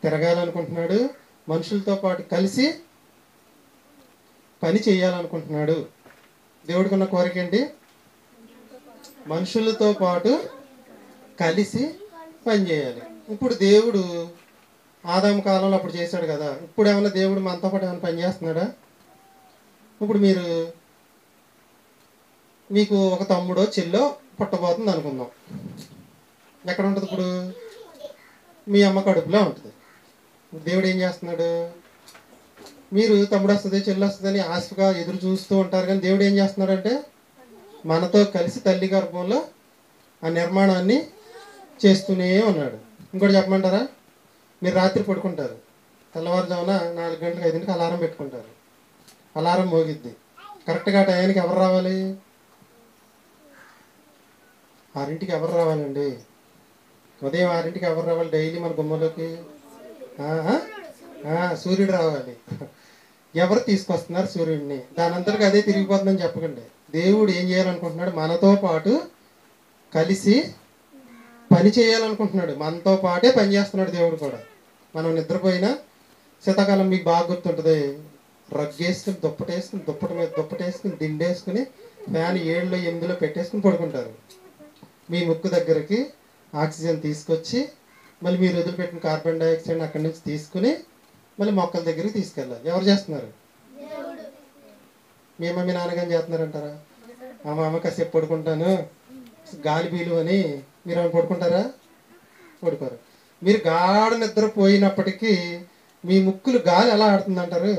తిరగాలనుకుంటున్నాడు, మనుషులతో పాటు కలిసి పని చేయాలనుకుంటున్నాడు. దేవుడికి ఉన్న కోరిక ఏంటి? మనుషులతో పాటు కలిసి పని చేయాలి. ఇప్పుడు దేవుడు ఆదాము కాలంలో అప్పుడు చేశాడు కదా, ఇప్పుడు ఏమన్నా దేవుడు మనతో పాటు ఏమైనా పని చేస్తున్నాడా? ఇప్పుడు మీకు ఒక తమ్ముడో చెల్లో పుట్టబోతుంది అనుకుందాం. ఎక్కడ ఉంటుంది? ఇప్పుడు మీ అమ్మ కడుపులో ఉంటుంది. దేవుడు ఏం చేస్తున్నాడు? మీరు తమ్ముడు వస్తుంది చెల్లి వస్తుందని ఆశగా ఎదురు చూస్తూ ఉంటారు, కానీ దేవుడు ఏం చేస్తున్నాడంటే మనతో కలిసి తల్లి గర్భంలో ఆ నిర్మాణాన్ని చేస్తూనే ఉన్నాడు. ఇంకోటి చెప్పమంటారా? మీరు రాత్రి పడుకుంటారు, తెల్లవారుజామున 4 గంటలకు 5 గంటలకు అలారం పెట్టుకుంటారు. అలారం మోగిద్ది. కరెక్ట్గా ఆ టయానికి ఎవరు రావాలి? 6ంటికి ఎవరు రావాలండి? ఉదయం 6ంటికి ఎవరు రావాలి డైలీ మన గుమ్మలోకి? సూర్యుడు రావాలి. ఎవరు తీసుకొస్తున్నారు సూర్యుడిని? దాని అంతటికి అదే తిరిగిపోతుందని చెప్పకండి. దేవుడు ఏం చేయాలనుకుంటున్నాడు? మనతో పాటు కలిసి పని చేయాలనుకుంటున్నాడు. మనతో పాటే పని చేస్తున్నాడు దేవుడు కూడా. మనం నిద్రపోయినా శీతాకాలం మీకు బాగా గుర్తుంటుంది, రగ్గేసుకుని దుప్పటి మీద దుప్పటేసుకుని దిండేసుకుని ఫ్యాన్ 7లో 8లో పెట్టేసుకుని పడుకుంటారు. మీ ముక్కు దగ్గరికి ఆక్సిజన్ తీసుకొచ్చి మళ్ళీ మీరు వదిలిపెట్టిన కార్బన్ డైఆక్సైడ్ అక్కడి నుంచి తీసుకుని మళ్ళీ మొక్కల దగ్గరికి తీసుకెళ్ళాలి. ఎవరు చేస్తున్నారు? మీ అమ్మ మీ నాన్నగాని చేస్తున్నారంటారా? మా అమ్మ కాసేపు పడుకుంటాను గాలి బీలు అని మీరు ఏమైనా పడుకుంటారా? పడుకోరు. మీరు గాఢ నిద్రపోయినప్పటికీ మీ ముక్కులు గాలి ఎలా ఆడుతుందంటారు?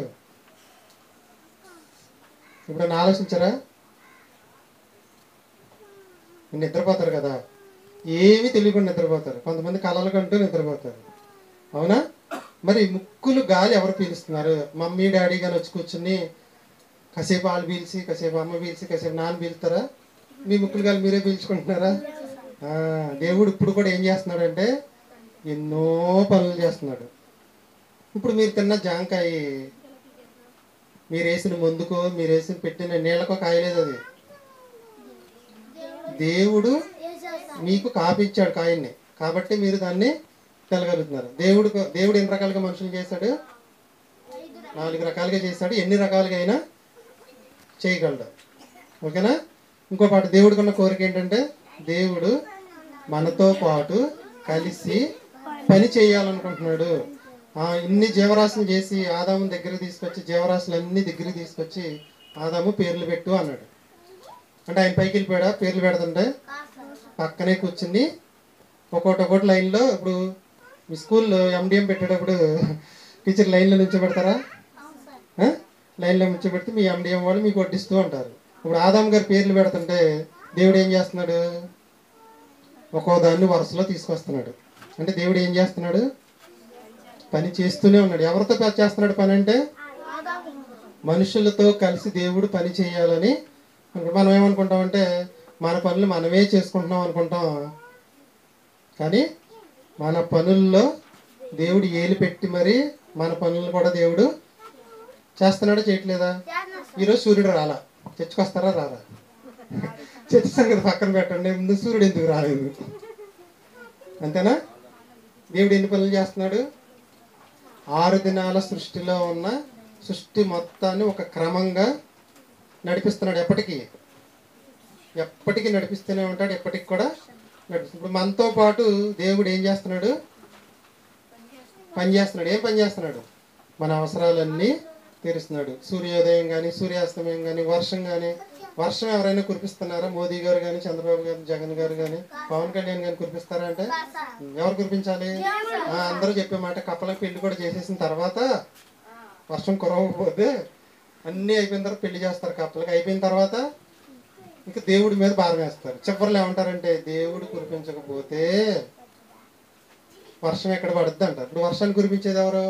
ఇప్పుడు ఆలోచించారా? నిద్రపోతారు కదా, ఏమీ తెలియకుండా నిద్రపోతారు. కొంతమంది కలలు కంటూ నిద్రపోతారు, అవునా? మరి ముక్కులు గాలి ఎవరు పీలుస్తున్నారు? మమ్మీ డాడీ కానీ వచ్చి కూర్చుని కాసేపు వాళ్ళు పీల్చి కాసేపు అమ్మ పీల్చి కాసేపు నాన్న పీలుతారా? మీ ముక్కులు గాలి మీరే పీల్చుకుంటున్నారా? దేవుడు ఇప్పుడు కూడా ఏం చేస్తున్నాడంటే ఎన్నో పనులు చేస్తున్నాడు. ఇప్పుడు మీరు తిన్న జాంకాయ, మీరు వేసిన ముందుకో మీరు వేసిన పెట్టిన నీళ్ళకో కాయలేదు. అది దేవుడు మీకు కాపించాడు కాయన్ని, కాబట్టి మీరు దాన్ని తెలగలుగుతున్నారు. దేవుడు ఎన్ని రకాలుగా మనుషులు చేశాడు? 4 రకాలుగా చేశాడు. ఎన్ని రకాలుగా అయినా చేయగలడు. ఓకేనా? ఇంకో పాట దేవుడికి ఉన్న కోరిక ఏంటంటే దేవుడు మనతో పాటు కలిసి పని చేయాలనుకుంటున్నాడు. ఇన్ని జీవరాశులు చేసి ఆదాము దగ్గరికి తీసుకొచ్చి జీవరాశులన్నీ దగ్గరికి తీసుకొచ్చి ఆదాము పేర్లు పెట్టు అన్నాడు. అంటే ఆయన పైకి వెళ్ళిపోయాడా? పేర్లు పెడుతుంటే పక్కనే కూర్చుని ఒక్కొక్కటి లైన్లో. ఇప్పుడు మీ స్కూల్లో ఎండిఎం పెట్టేటప్పుడు టీచర్ లైన్లో నుంచోబెడతారా? లైన్లో నుంచోబెడితే మీ ఎండిఎం వాళ్ళు మీకు వడ్డిస్తూ ఉంటారు. ఇప్పుడు ఆదాము గారి పేర్లు పెడుతుంటే దేవుడు ఏం చేస్తున్నాడు? ఒక్కో దాన్ని వరుసలో తీసుకొస్తున్నాడు. అంటే దేవుడు ఏం చేస్తున్నాడు? పని చేస్తూనే ఉన్నాడు. ఎవరితో చేస్తున్నాడు పని అంటే? మనుషులతో కలిసి దేవుడు పని చేయాలని. మనం ఏమనుకుంటామంటే మన పనులు మనమే చేసుకుంటున్నాం అనుకుంటాం, కానీ మన పనుల్లో దేవుడు ఏలు పెట్టి మరి మన పనులను కూడా దేవుడు చేస్తున్నాడా చేయట్లేదా? ఈరోజు సూర్యుడు రాలా, చర్చకొస్తారా రారా? చర్చ సంగతి పక్కన పెట్టండి, ముందు సూర్యుడు ఎందుకు రాలేదు? అంతేనా? దేవుడు ఎన్ని పనులు చేస్తున్నాడు? 6 దినాల సృష్టిలో ఉన్న సృష్టి మొత్తాన్ని ఒక క్రమంగా నడిపిస్తున్నాడు. ఎప్పటికీ నడిపిస్తూనే ఉంటాడు. ఎప్పటికి కూడా నడిపిస్తున్నాడు. ఇప్పుడు మనతో పాటు దేవుడు ఏం చేస్తున్నాడు? పని చేస్తున్నాడు. ఏం పని చేస్తున్నాడు? మన అవసరాలన్నీ తీరుస్తున్నాడు. సూర్యోదయం కానీ సూర్యాస్తమయం కానీ వర్షం కానీ. వర్షం ఎవరైనా కురిపిస్తున్నారా? మోదీ గారు కానీ చంద్రబాబు గారు జగన్ గారు కానీ పవన్ కళ్యాణ్ గారిని కురిపిస్తారా అంటే ఎవరు కురిపించాలి? అందరూ చెప్పే మాట, కప్పలకు పెళ్లి కూడా చేసేసిన తర్వాత వర్షం కురవకపోతే అన్నీ అయిపోయిన తర్వాత పెళ్లి చేస్తారు కప్పలకి. అయిపోయిన తర్వాత ఇంకా దేవుడి మీద భారం వేస్తారు. చివరిలో ఏమంటారంటే దేవుడు కురిపించకపోతే వర్షం ఎక్కడ పడుద్ది అంటారు. ఇప్పుడు వర్షాన్ని కురిపించేది ఎవరు?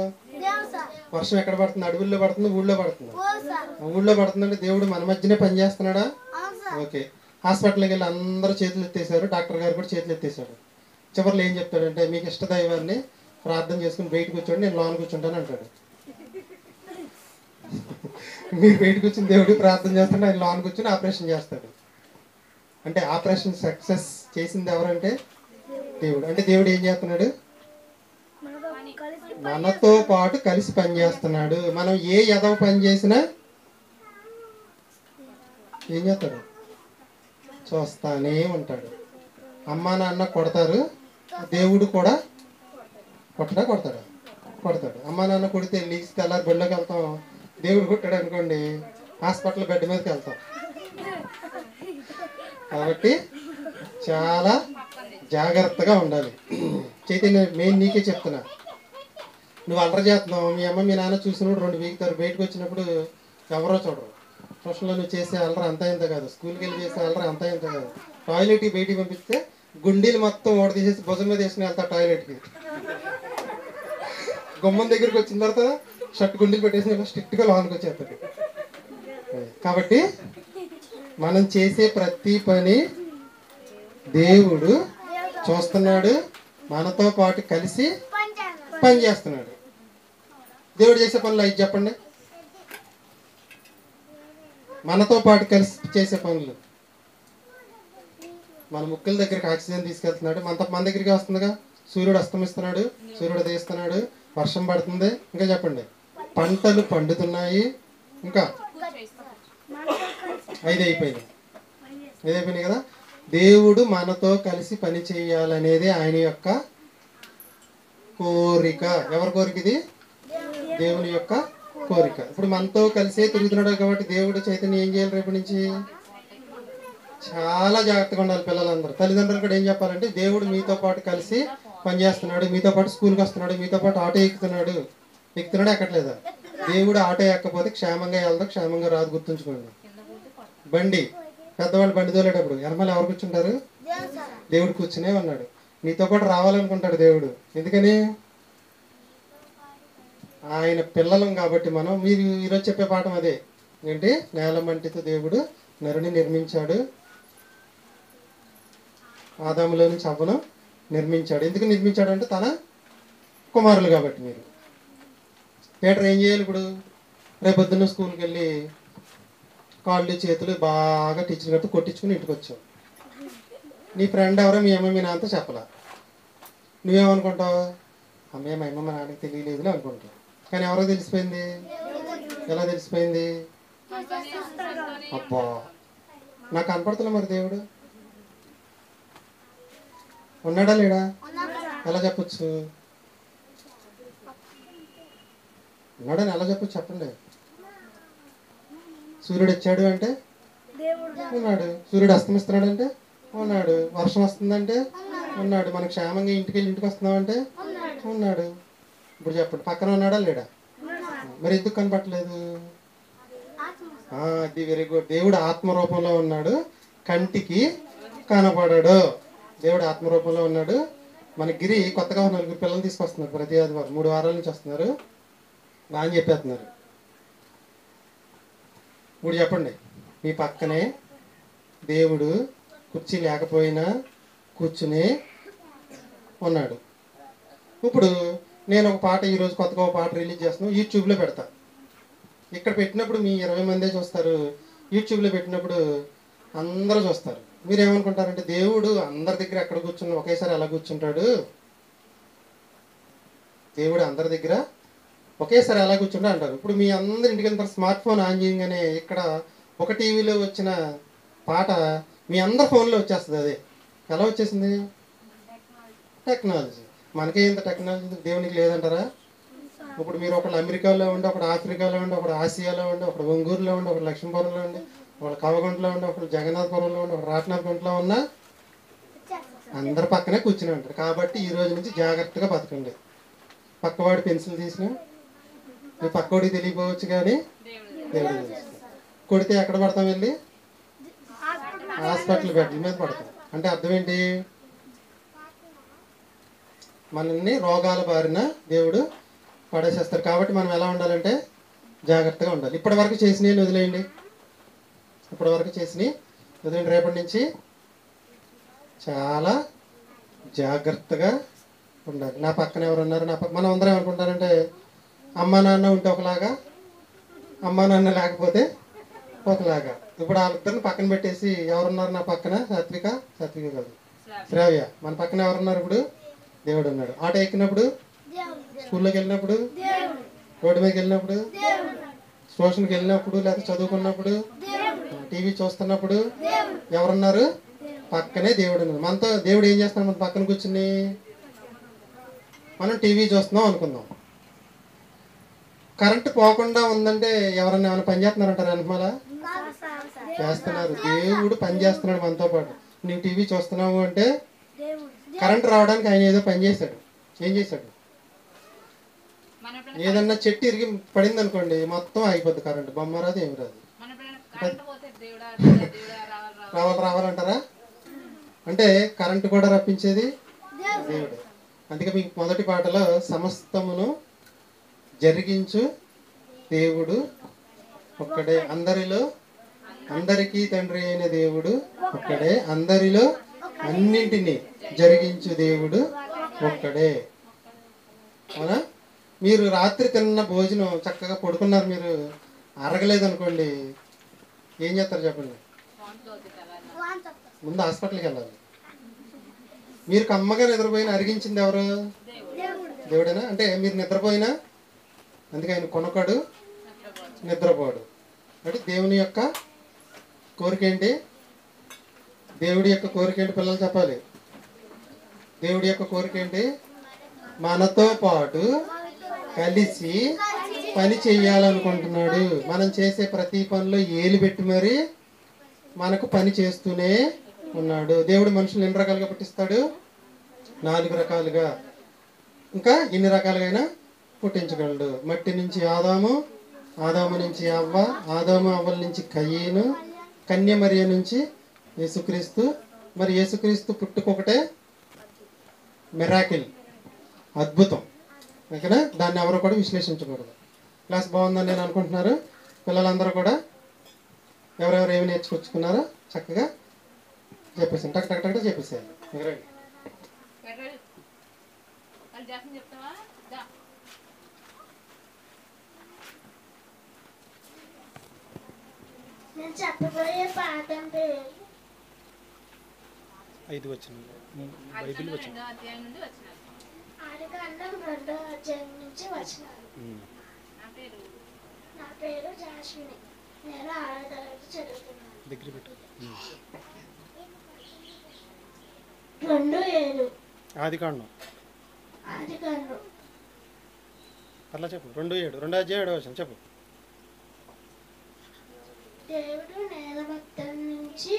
వర్షం ఎక్కడ పడుతుంది? అడవుల్లో పడుతుంది, ఊళ్ళో పడుతుంది? ఊళ్ళో పడుతుందంటే దేవుడు మన మధ్యనే పని చేస్తున్నాడా? ఓకే. హాస్పిటల్కి వెళ్ళి అందరూ చేతులు ఎత్తేసారు, డాక్టర్ గారు కూడా చేతులు ఎత్తేసాడు. చివరిలో ఏం చెప్తాడంటే మీకు ఇష్ట దైవాన్ని ప్రార్థన చేసుకుని బయట కూర్చోండి, నేను లోన కూర్చుంటాను అంటాడు. మీరు బయట కూర్చుని దేవుడికి ప్రార్థన చేస్తాడు, ఆయన లోన కూర్చొని ఆపరేషన్ చేస్తాడు. అంటే ఆపరేషన్ సక్సెస్ చేసింది ఎవరంటే దేవుడు అంటే దేవుడు ఏం చేస్తున్నాడు? మనతో పాటు కలిసి పని చేస్తున్నాడు. మనం ఏ ఎదవ పని చేసినా ఏం చేస్తాడు? చూస్తానే ఉంటాడు. అమ్మా నాన్న కొడతారు, దేవుడు కూడా కొడతాడు. అమ్మా నాన్న కొడితే నీకు తెల్లారి బడిలోకి వెళ్తాం. దేవుడు కొట్టాడు అనుకోండి, హాస్పిటల్ బెడ్ మీదకి వెళ్తాం. కాబట్టి చాలా జాగ్రత్తగా ఉండాలి. చైతన్య మెయిన్ నీకే చెప్తున్నా. నువ్వు అల్లరి చేస్తున్నావు, మీ అమ్మ మీ నాన్న చూసినప్పుడు 2 వీగుతారు. బయటకు వచ్చినప్పుడు ఎవరో చూడరు. ట్యూషన్లో నువ్వు చేసే అల్లరి అంతా ఇంత కాదు, స్కూల్కి వెళ్ళి చేసే అల్లరి అంతా ఇంత కాదు. టాయిలెట్కి బయటికి పంపిస్తే గుండీలు మొత్తం ఓడ తీసేసి భుజం మీద వేసుకుని వెళ్తా టాయిలెట్కి. గుమ్మం దగ్గరికి వచ్చిన తర్వాత షర్ట్ గుండీలు పెట్టేసి స్ట్రిక్ట్గా లోనికి వచ్చేస్తాడు. కాబట్టి మనం చేసే ప్రతి పని దేవుడు చూస్తున్నాడు, మనతో పాటు కలిసి పని చేస్తున్నాడు. దేవుడు చేసే పనులు 5 చెప్పండి. మనతో పాటు కలిసి చేసే పనులు. మన ముక్కుల దగ్గరికి ఆక్సిజన్ తీసుకెళ్తున్నాడు, మన దగ్గరికి వస్తుందిగా. సూర్యుడు అస్తమిస్తున్నాడు, సూర్యుడు ఉదయిస్తున్నాడు, వర్షం పడుతుంది. ఇంకా చెప్పండి. పంటలు పండుతున్నాయి. ఇంకా 5 అయిపోయినాయి కదా. దేవుడు మనతో కలిసి పని చేయాలనేది ఆయన యొక్క కోరిక. ఎవరి కోరిక ఇది? దేవుని యొక్క కోరిక. ఇప్పుడు మనతో కలిసే తిరుగుతున్నాడు కాబట్టి దేవుడు చైతన్యం ఏం చేయాలి? రేపు నుంచి చాలా జాగ్రత్తగా ఉండాలి పిల్లలందరూ. తల్లిదండ్రులు కూడా ఏం చెప్పాలంటే, దేవుడు మీతో పాటు కలిసి పనిచేస్తున్నాడు, మీతో పాటు స్కూల్కి వస్తున్నాడు, మీతో పాటు ఆటో ఎక్కుతున్నాడు ఎక్కట్లేదా? దేవుడు ఆటో ఎక్కకపోతే క్షేమంగా వెళ్దాం, క్షేమంగా రాదు. గుర్తుంచుకోండి. బండి, పెద్దవాళ్ళు బండి తోలేటప్పుడు వెనకాల ఎవరు కూర్చుంటారు? దేవుడు కూర్చునే ఉన్నాడు. మీతో పాటు రావాలనుకుంటాడు దేవుడు. ఎందుకని? ఆయన పిల్లలం కాబట్టి మనం. మీరు ఈరోజు చెప్పే పాఠం అదే ఏంటి? నేల మంటితో దేవుడు నరుని నిర్మించాడు, ఆదాములో నుంచి అవ్వను నిర్మించాడు. ఎందుకు నిర్మించాడు అంటే తన కుమారులు కాబట్టి. మీరు పీటర్ ఏం చేయాలి ఇప్పుడు? రేపొద్దున్న స్కూల్కి వెళ్ళి కాళ్ళు చేతులు బాగా టీచర్ గారితో కొట్టించుకుని ఇంటికి వచ్చావు. నీ ఫ్రెండ్ ఎవరో మీ అమ్మ మీ నాన్నతో చెప్పలా. నువ్వేమనుకుంటావు? అమ్మే మా అమ్మ మా నాన్నకి తెలియలేదులే అనుకుంటావు. కానీ ఎవరో తెలిసిపోయింది. ఎలా తెలిసిపోయింది? అబ్బా, నాకు కనపడుతున్నా. మరి దేవుడు ఉన్నాడా లేడా? ఎలా చెప్పచ్చు? ఉన్నాడని ఎలా చెప్పచ్చు? చెప్పండి. సూర్యుడు వచ్చాడు అంటే ఉన్నాడు. సూర్యుడు అస్తమిస్తున్నాడు అంటే ఉన్నాడు. వర్షం వస్తుందంటే ఉన్నాడు. మనం క్షేమంగా ఇంటికి వస్తున్నామంటే ఉన్నాడు. ఇప్పుడు చెప్పండి, పక్కన ఉన్నాడా లేడా? మరి ఎందుకు కనపడలేదు? అది వెరీ గుడ్. దేవుడు ఆత్మరూపంలో ఉన్నాడు, కంటికి కనపడాడు. దేవుడు ఆత్మరూపంలో ఉన్నాడు. మన గిరి కొత్తగా 4 పిల్లలు తీసుకొస్తున్నారు ప్రతి ఆదివారం. 3 వారాల నుంచి వస్తున్నారు. బాగా చెప్పేస్తున్నారు. ఇప్పుడు చెప్పండి, మీ పక్కనే దేవుడు కుర్చీ లేకపోయినా కూర్చుని ఉన్నాడు. ఇప్పుడు నేను ఒక పాట ఈరోజు కొత్తగా ఒక పాట రిలీజ్ చేస్తున్నాను, యూట్యూబ్లో పెడతా. ఇక్కడ పెట్టినప్పుడు మీ 20 మందే చూస్తారు. యూట్యూబ్లో పెట్టినప్పుడు అందరూ చూస్తారు. మీరు ఏమనుకుంటారంటే, దేవుడు అందరి దగ్గర ఎక్కడ కూర్చున్నా ఒకేసారి ఎలా కూర్చుంటాడు? దేవుడు అందరి దగ్గర ఒకేసారి ఎలా కూర్చుంటా అంటారు. ఇప్పుడు మీ అందరి ఇంటికి వెళ్తారు, స్మార్ట్ ఫోన్ ఆన్ చేయగానే ఇక్కడ ఒక టీవీలో వచ్చిన పాట మీ అందరి ఫోన్లో వచ్చేస్తుంది. అదే ఎలా వచ్చేసింది? టెక్నాలజీ. మనకే ఇంత టెక్నాలజీ దేవునికి లేదంటారా? ఇప్పుడు మీరు ఒకళ్ళు అమెరికాలో ఉండి, ఒకడు ఆఫ్రికాలో ఉండి, ఒకడు ఆసియాలో ఉండి, ఒకడు ఒంగూరులో ఉండి, ఒకడు లక్ష్మీపురంలో ఉండి, ఒకడు కవగుంటలో ఉండి, ఒకడు జగన్నాథపురంలో ఉండి, ఒకడు రాట్నాథగుంటలో ఉన్నా అందరి పక్కనే కూర్చుని ఉంటారు. కాబట్టి ఈ రోజు నుంచి జాగ్రత్తగా బతకండి. పక్కవాడి పెన్సిల్ తీసిన నువ్వు పక్కవాడికి తెలియపోవచ్చు, కానీ దేవుడు తెలుసు. కొడితే ఎక్కడ పడతాం? వెళ్ళి హాస్పిటల్ బెడ్ల మీద పడతాం. అంటే అర్థం ఏంటి? మనల్ని రోగాల బారిన దేవుడు పడేసేస్తారు. కాబట్టి మనం ఎలా ఉండాలంటే జాగ్రత్తగా ఉండాలి. ఇప్పటి వరకు చేసినవి వదిలేయండి. రేపటి నుంచి చాలా జాగ్రత్తగా ఉండాలి. నా పక్కన ఎవరు ఉన్నారు? మనం అందరం ఏమనుకుంటారంటే, అమ్మా నాన్న ఉంటే ఒకలాగా, అమ్మా నాన్న లేకపోతే ఒకలాగా. ఇప్పుడు వాళ్ళిద్దరిని పక్కన పెట్టేసి ఎవరున్నారు నా పక్కన? సాత్విక కాదు, శ్రావ్య. మన పక్కన ఎవరున్నారు ఇప్పుడు? దేవుడు ఉన్నాడు. ఆటో ఎక్కినప్పుడు, స్కూల్లోకి వెళ్ళినప్పుడు, రోడ్డు మీదకి వెళ్ళినప్పుడు, ట్యూషన్కి వెళ్ళినప్పుడు, లేకపోతే చదువుకున్నప్పుడు, టీవీ చూస్తున్నప్పుడు ఎవరున్నారు? పక్కనే దేవుడు ఉన్నారు. మనతో దేవుడు ఏం చేస్తున్నాడు? మన పక్కన కూర్చుని మనం టీవీ చూస్తున్నాం అనుకుందాం. కరెంటు పోకుండా ఉందంటే ఎవరన్నా ఏమైనా పని చేస్తున్నారంటారు? వెనకమాల చేస్తున్నారు. దేవుడు పని చేస్తున్నాడు మనతో పాటు. నువ్వు టీవీ చూస్తున్నావు అంటే కరెంట్ రావడానికి ఆయన ఏదో పని చేశాడు. ఏం చేశాడు? ఏదన్నా చెట్టు ఇరిగి పడింది అనుకోండి, మొత్తం అయిపోద్ది కరెంట్. బొమ్మ రాదు, ఏమి రాదు. రావాలంటారా? అంటే కరెంటు కూడా రప్పించేది దేవుడు. అందుకే మీకు మొదటి పాటలో సమస్తమును జరిగించు దేవుడు ఒక్కడే, అందరిలో అందరికీ తండ్రి అయిన దేవుడు ఒక్కడే, అందరిలో అన్నింటినీ జరిగించు దేవుడు ఒక్కడే. అవునా? మీరు రాత్రి తిన్న భోజనం చక్కగా పడుకున్నారు, మీరు అరగలేదు అనుకోండి, ఏం చేస్తారు చెప్పండి? ముందు హాస్పిటల్కి వెళ్ళాలి. మీరు కమ్మగా నిద్రపోయిన అరిగించింది ఎవరు? దేవుడేనా? అంటే మీరు నిద్రపోయినా, అందుకే ఆయన కొనకడు, నిద్రపోడు. అంటే దేవుని యొక్క కోరిక ఏంటి? దేవుడి యొక్క కోరిక ఏంటి? పిల్లలు చెప్పాలి. దేవుడి యొక్క కోరిక ఏంటి? మనతో పాటు కలిసి పని చెయ్యాలనుకుంటున్నాడు. మనం చేసే ప్రతి పనిలో ఏలు పెట్టి మరి మనకు పని చేస్తూనే ఉన్నాడు. దేవుడు మనుషులు ఎన్ని రకాలుగా పుట్టిస్తాడు? 4 రకాలుగా. ఇంకా ఎన్ని రకాలుగా పుట్టించగలడు. మట్టి నుంచి ఆదాము, ఆదాము నుంచి అవ్వ, ఆదాము అవ్వల నుంచి కయ్యను, కన్య మరియ నుంచి యేసుక్రీస్తు. మరి యేసుక్రీస్తు పుట్టుకొకటే మిరాకిల్, అద్భుతం. ఓకేనా? దాన్ని ఎవరు కూడా విశ్లేషించకూడదు. క్లాస్ బాగుందని నేను అనుకుంటున్నారు. పిల్లలందరూ కూడా ఎవరెవరు ఏమి నేర్చుకొచ్చుకున్నారో చక్కగా చెప్పేసాను. టక్ టక్ టక్ చెప్పేసాను. నేను చెప్పబోయే పాఠం పేరు 5 వచనాలు. బైబిల్ వచనం. ఆదికాండం 2వ అధ్యాయం నుంచి వచనాలు. నా పేరు జాస్మిని. నేను 6వ తరగతి చదువుతున్నాను. దగ్గర పెట్టు. 2:7 ఆదికాండం. ఆదికాండం అట్లా చెప్పు. 2:7 2వ అధ్యాయం 7వ వచనం చెప్పు. దేవుడు నేల మొత్తం నుంచి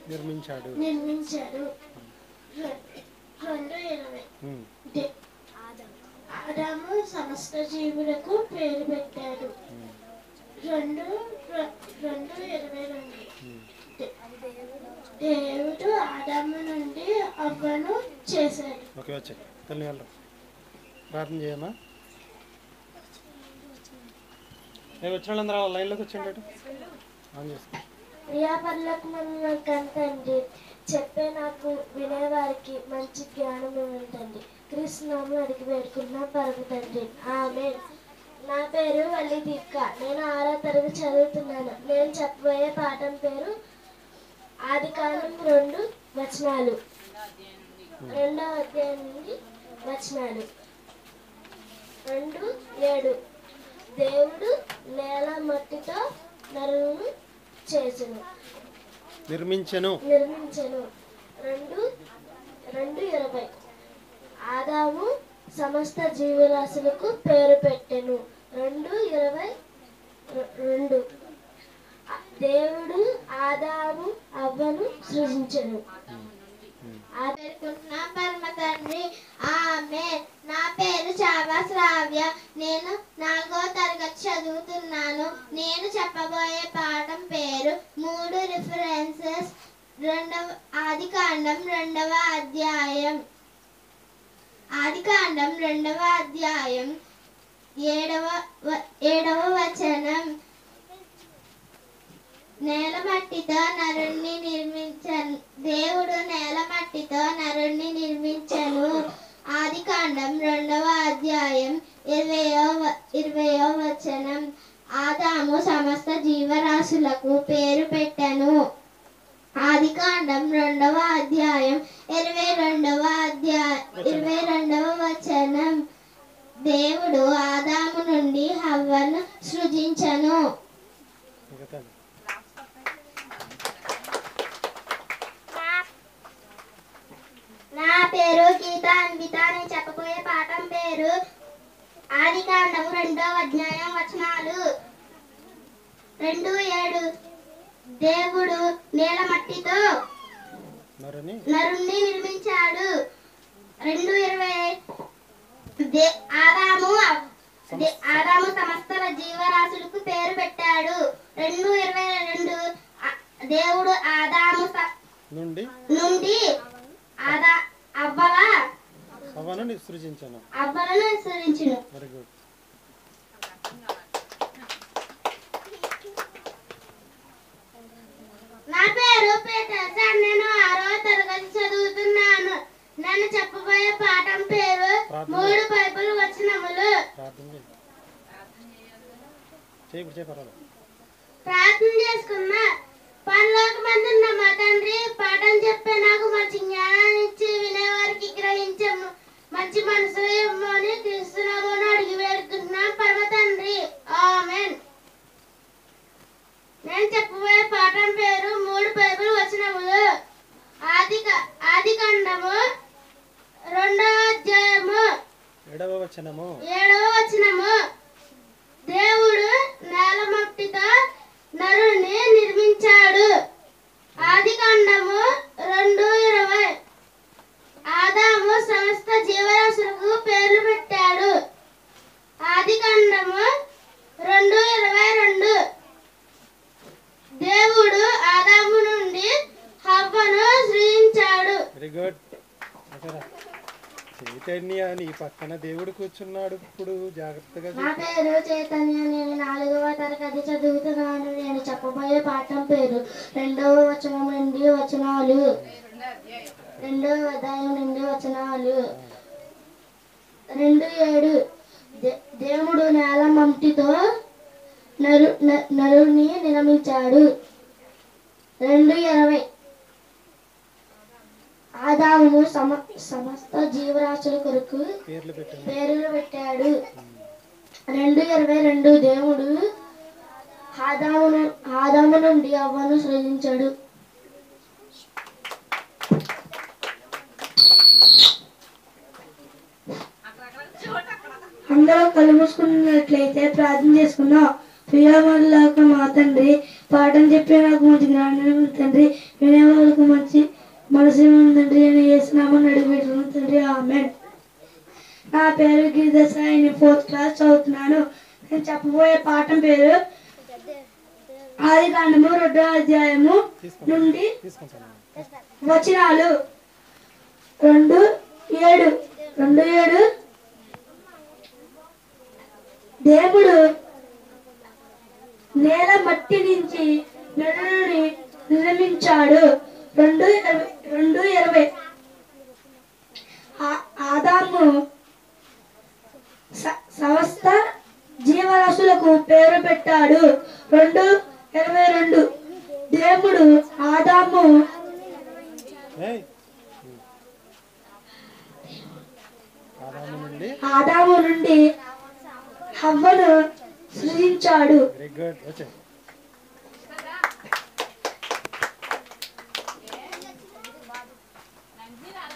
నిర్మించాడు. 2:20 ఆదాము సమస్త జీవులకు పేరు పెట్టాడు. 2:22 దేవుడు ఆదాము నుండి అవ్వను చేశాడు. ఓకే, వచ్చాయి. తల్లి వెళ్ళరు. ప్రార్థన చేయమ్మా. వచ్చిన వాళ్ళందరూ లైన్లోకి వచ్చేయండి. ఆన్ చేసుకో. ప్రియాపర్లకు తండ్రి, చెప్పే నాకు వినేవారికి మంచి జ్ఞానం ఇవ్వండి. కృష్ణనామం అడిగి పెట్టుకున్న పరమ తండ్రి, ఆమేన్. నా పేరు వల్లి దీపిక. నేను 6వ తరగతి చదువుతున్నాను. నేను చెప్పబోయే పాఠం పేరు ఆదికాండం 2 వచనాలు. 2వ అధ్యాయం నుండి వచనాలు. 2:7 దేవుడు నేల మట్టితో నరులను నిర్మించెను. 2:20 ఆదాము సమస్త జీవరాశులకు పేరు పెట్టెను. 2:22 దేవుడు ఆదాము అవ్వను సృజించెను. పరమ తండ్రి, ఆమేన్. నా పేరు చావా శ్రావ్య. నేను 4వ తరగతి చదువుతున్నాను. నేను చెప్పబోయే పాఠం పేరు 3 రిఫరెన్సెస్. ఆదికాండం 2వ అధ్యాయం. ఆదికాండం 2వ అధ్యాయం 7వ వచనం. నేల మట్టితో నరుణ్ణి నిర్మించను. దేవుడు నేల మట్టితో నరుణ్ణి నిర్మించెను. ఆదికాండం 2వ అధ్యాయం 20వ వచనం. ఆదాము సమస్త జీవరాశులకు పేరు పెట్టెను. ఆదికాండం 2వ అధ్యాయం 22వ వచనం. దేవుడు ఆదాము నుండి హవ్వను సృజించెను. నా పేరు గీత అన్విత. నేను చెప్పబోయే పాఠం పేరు ఆదికాండం 2వ అధ్యాయం వచనాలు 2:7. దేవుడు నేల మట్టితో నరుణ్ణి నిర్మించాడు. 2:20 ఆదాము సమస్త జీవరాశులకు పేరు పెట్టాడు. 2:22 దేవుడు ఆదాము నుండి అవ్వలను సృజించును. Very good. నా పేరు పీటర్ సార్. నేను 6వ తరగతి చదువుతున్నాను. నేను చెప్పబోయే పాఠం పేరు 3 బైబిల్ వచనములు. ప్రార్థన చేసుకున్నా. పరలోకమందున్న మా తండ్రి, పాఠం చెప్పే నాకు మంచి జ్ఞానాన్ని ఇచ్చి వినేవారికి గ్రహించే మంచి మనసు ఇమ్మని క్రీస్తునామమున అడిగి వేడుకుంటున్నాం పరమ తండ్రి. ఆమేన్. నేను చెప్పబోయే పాఠం పేరు 3 బైబిల్ వచనములు. ఆదికాండము 2వ అధ్యాయము 7వ వచనము. దేవుడు నేల మట్టితో నరుని నిర్మించాడు. ఆదికాండము 2:20 ఆదాము సమస్త జీవరాశులకు పేర్లు పెట్టాడు. ఆదికాండము 2:22 దేవుడు ఆదాము నుండి హవ్వను సృజించాడు. Very good. చైతన్య, నీ పక్కన దేవుడు కూర్చున్నాడు. ఇప్పుడు జాగ్రత్తగా. నా పేరు చైతన్య. నేను 4వ తరగతి చదువుతున్నాను. నేను చెప్పబోయే పాఠం పేరు 2వ వచనం నుండి వచనాలు. 2వ అధ్యాయం నుండి వచనాలు 2:7 దేవుడు నేల మట్టితో నరుని నిర్మించాడు. 2:20 ఆదాము సమస్త జీవరాశుల కొరకు పేర్లు పెట్టాడు. 2:22 దేవుడు ఆదాము నుండి అవ్వను సృజించాడు. అందరూ కళ్ళు మూసుకున్నట్లయితే ప్రార్థన చేసుకుందాం. ప్రియమల్లాక మా తండ్రి, పాఠం చెప్పే నాకు మంచి జ్ఞానం తండ్రి, వినేవాళ్ళకు మంచి మనసు తండ్రి అని యేసునామమున అడిగి పెట్టుకున్నాను తండ్రి. ఆమేన్. నా పేరు గీత సాయి. నేను 4th క్లాస్ చదువుతున్నాను. నేను చెప్పబోయే పాఠం పేరు ఆదికాండము 2వ అధ్యాయము నుండి వచనాలు 2:7 దేవుడు నేల మట్టి నుంచి నరుని నిర్మించాడు. 2:20 ఆదాము సమస్త జీవరాశులకు పేరు పెట్టాడు. 2:22 దేవుడు ఆదాము నుండి హవ్వను సృజించాడు. Very good. ఓకే.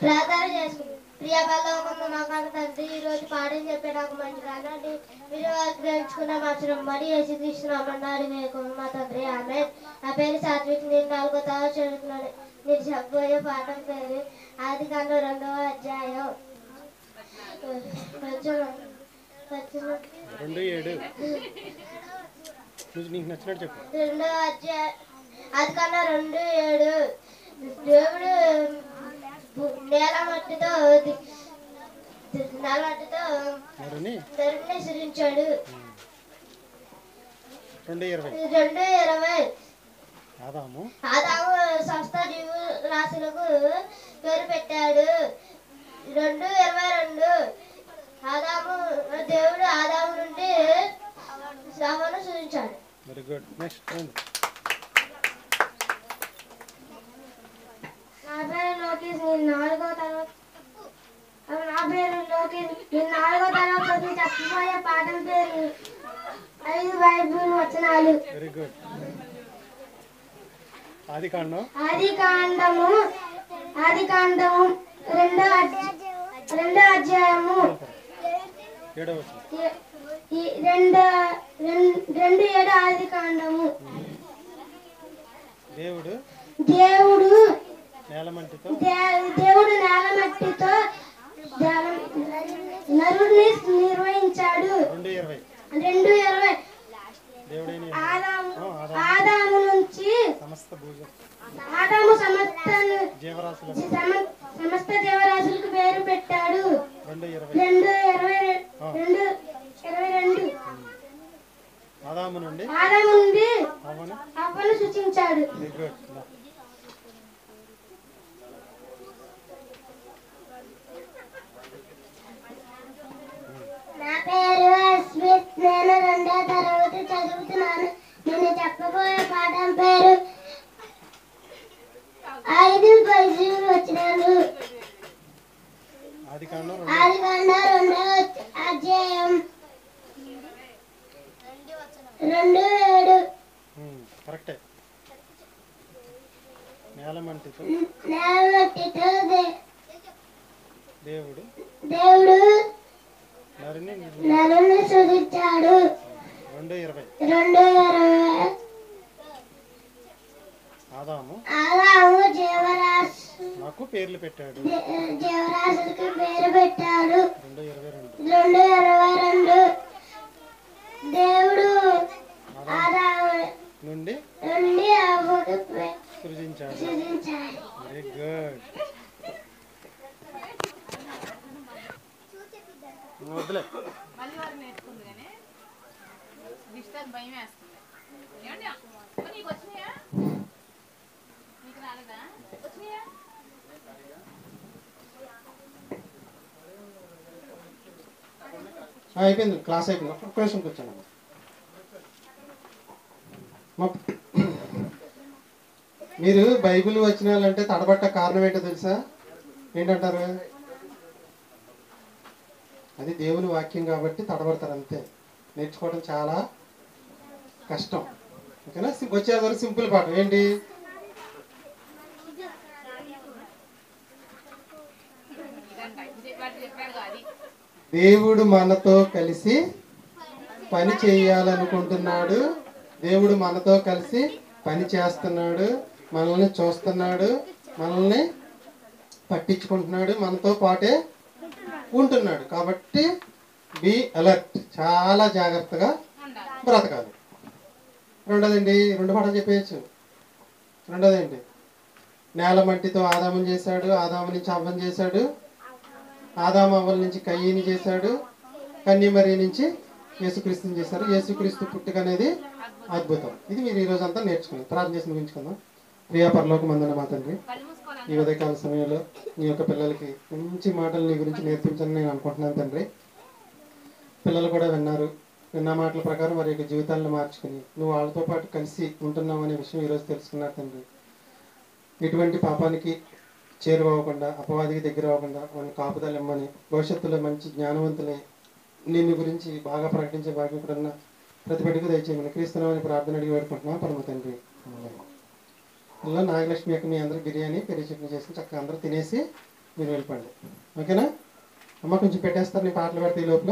ప్రార్థన చేసుకుంటాం. ప్రియపరలోకమున మా కన్న తండ్రి, ఈ రోజు పాఠం చెప్పే నాకు మంచి జ్ఞానాన్ని మీరు గ్రహించుకున్న మార్చడం మరి యేసుక్రీస్తునామమున మా తండ్రి. ఆమేన్. నా పేరు సాత్విక్. నేను 4వ తరగతి చదువుతున్నాను. నేను చెప్పబోయే పాఠం పేరు ఆదికాండం 2వ అధ్యాయం 2:7. నీకు నచ్చినట్టు చెప్పు. 2వ అధ్యాయం ఆదికాండం 2:7 దేవుడు నేల మట్టితో నరుని సృజించాడు. 2:20 ఆదాము సమస్త జీవరాశులకు పేరు పెట్టాడు. 2:22 దేవుడు ఆదాము నుండి హవ్వను సృజించాడు. Very good. నెక్స్ట్ లోకేష్, నేను 4వ తరగతి. నా పేరు లోకేష్, నేను 4వ తరగతి చెప్పబోయే పాఠం పేరు 5 బైబిల్ వచనాలు. Very good. ఆదికాండము 2వ అధ్యాయము 2:7 ఆదికాండము. దేవుడు నేలమట్టితో నరుడిని నిర్వహించాడు. 2:20 ఆదాము నుంచి సమస్త జీవరాశులకు పేరు పెట్టాడు. 2:22 ఆదాము నుండి అవ్వను సృష్టించాడు. నా పేరు అస్మిత్, నేను 2వ తరగతి చదువుతున్నాను. నేను చెప్పబోయే పాఠం పేరు 5 బైబిల్ వచనాలు. ఆదికాండం 2వ అధ్యాయం 2:7. కరెక్టే. నేలమట్టితో దేవుడు నరుని సృజించాడు. 2:20 ఆదాము నాకు పేర్లు పెట్టాడు. జీవరాశులకు పేరు పెట్టాడు. 2:22 దేవుడు ఆదాము నుండి అవ్వకు సృజించాడు. Very good. వదిలే మళ్ళీ వారు నేర్చుకుంది కానీ డిస్టర్బ్ భయం వేస్తుంది. ఏమండి నీకు వచ్చినాయా? నీకు రాలేదా? వచ్చినాయా? అయిపోయింది. క్లాస్ అయిపోయింది. ఒక్క క్వశ్చన్ కూర్చోండి. మీరు బైబిల్ వచనాలంటే తడబట్ట కారణం ఏంటో తెలుసా? ఏంటంటారు? అది దేవుని వాక్యం కాబట్టి తడబడతారు అంతే. నేర్చుకోవడం చాలా కష్టం. ఓకేనా? వచ్చేవారు సింపుల్ పాఠం ఏంటి? దేవుడు మనతో కలిసి పని చేయాలనుకుంటున్నాడు. దేవుడు మనతో కలిసి పని చేస్తున్నాడు. మనల్ని చూస్తున్నాడు, మనల్ని పట్టించుకుంటున్నాడు, మనతో పాటే ఉంటున్నాడు. కాబట్టి బీ అలర్ట్, చాలా జాగ్రత్తగా బ్రతకాలి. రెండోదండి, 2 పాఠాలు చెప్పేయచ్చు. రెండోదేంటి? నేల మట్టితో ఆదాముని చేశాడు, ఆదాము నుంచి అవ్వని చేశాడు, ఆదాము అవ్వల నుంచి కయ్యని చేశాడు, కన్యమరి నుంచి యేసుక్రీస్తుని చేశారు. యేసుక్రీస్తు పుట్టుక అనేది అద్భుతం. ఇది మీరు ఈరోజు అంతా నేర్చుకున్నారు. ప్రార్థన చేసి ముగించుకుందాం. ప్రియా పరలోకమందున్న మా తండ్రి, ఈ ఉదయకాల సమయంలో నీ యొక్క పిల్లలకి మంచి మాటలు నీ గురించి నేర్పించని నేను అనుకుంటున్నాను తండ్రి. పిల్లలు కూడా విన్నారు. విన్న మాటల ప్రకారం వారి యొక్క జీవితాలను మార్చుకుని నువ్వు వాళ్ళతో పాటు కలిసి ఉంటున్నావు అనే విషయం ఈరోజు తెలుసుకున్నారు తండ్రి. ఎటువంటి పాపానికి చేరువవ్వకుండా, అపవాదికి దగ్గర అవ్వకుండా వాళ్ళని కాపుదలు ఇమ్మని, భవిష్యత్తులో మంచి జ్ఞానవంతులై నిన్ను గురించి బాగా ప్రకటించే భాగ్యం ఇక్కడున్న ప్రతి బిడ్డకు దయచేయమని క్రీస్తునామని ప్రార్థన అడిగి వేడుకుంటున్నాం పరమ తండ్రి. ఇలా నాగలక్ష్మి యొక్క మీ అందరూ బిర్యానీ పెరుగు చట్నీ చేసి చక్కగా అందరూ తినేసి మీరు వెళ్ళిపోండి. ఓకేనా అమ్మ? కొంచెం పెట్టేస్తారు, నీ పాటలు పెడితే ఈ లోపల.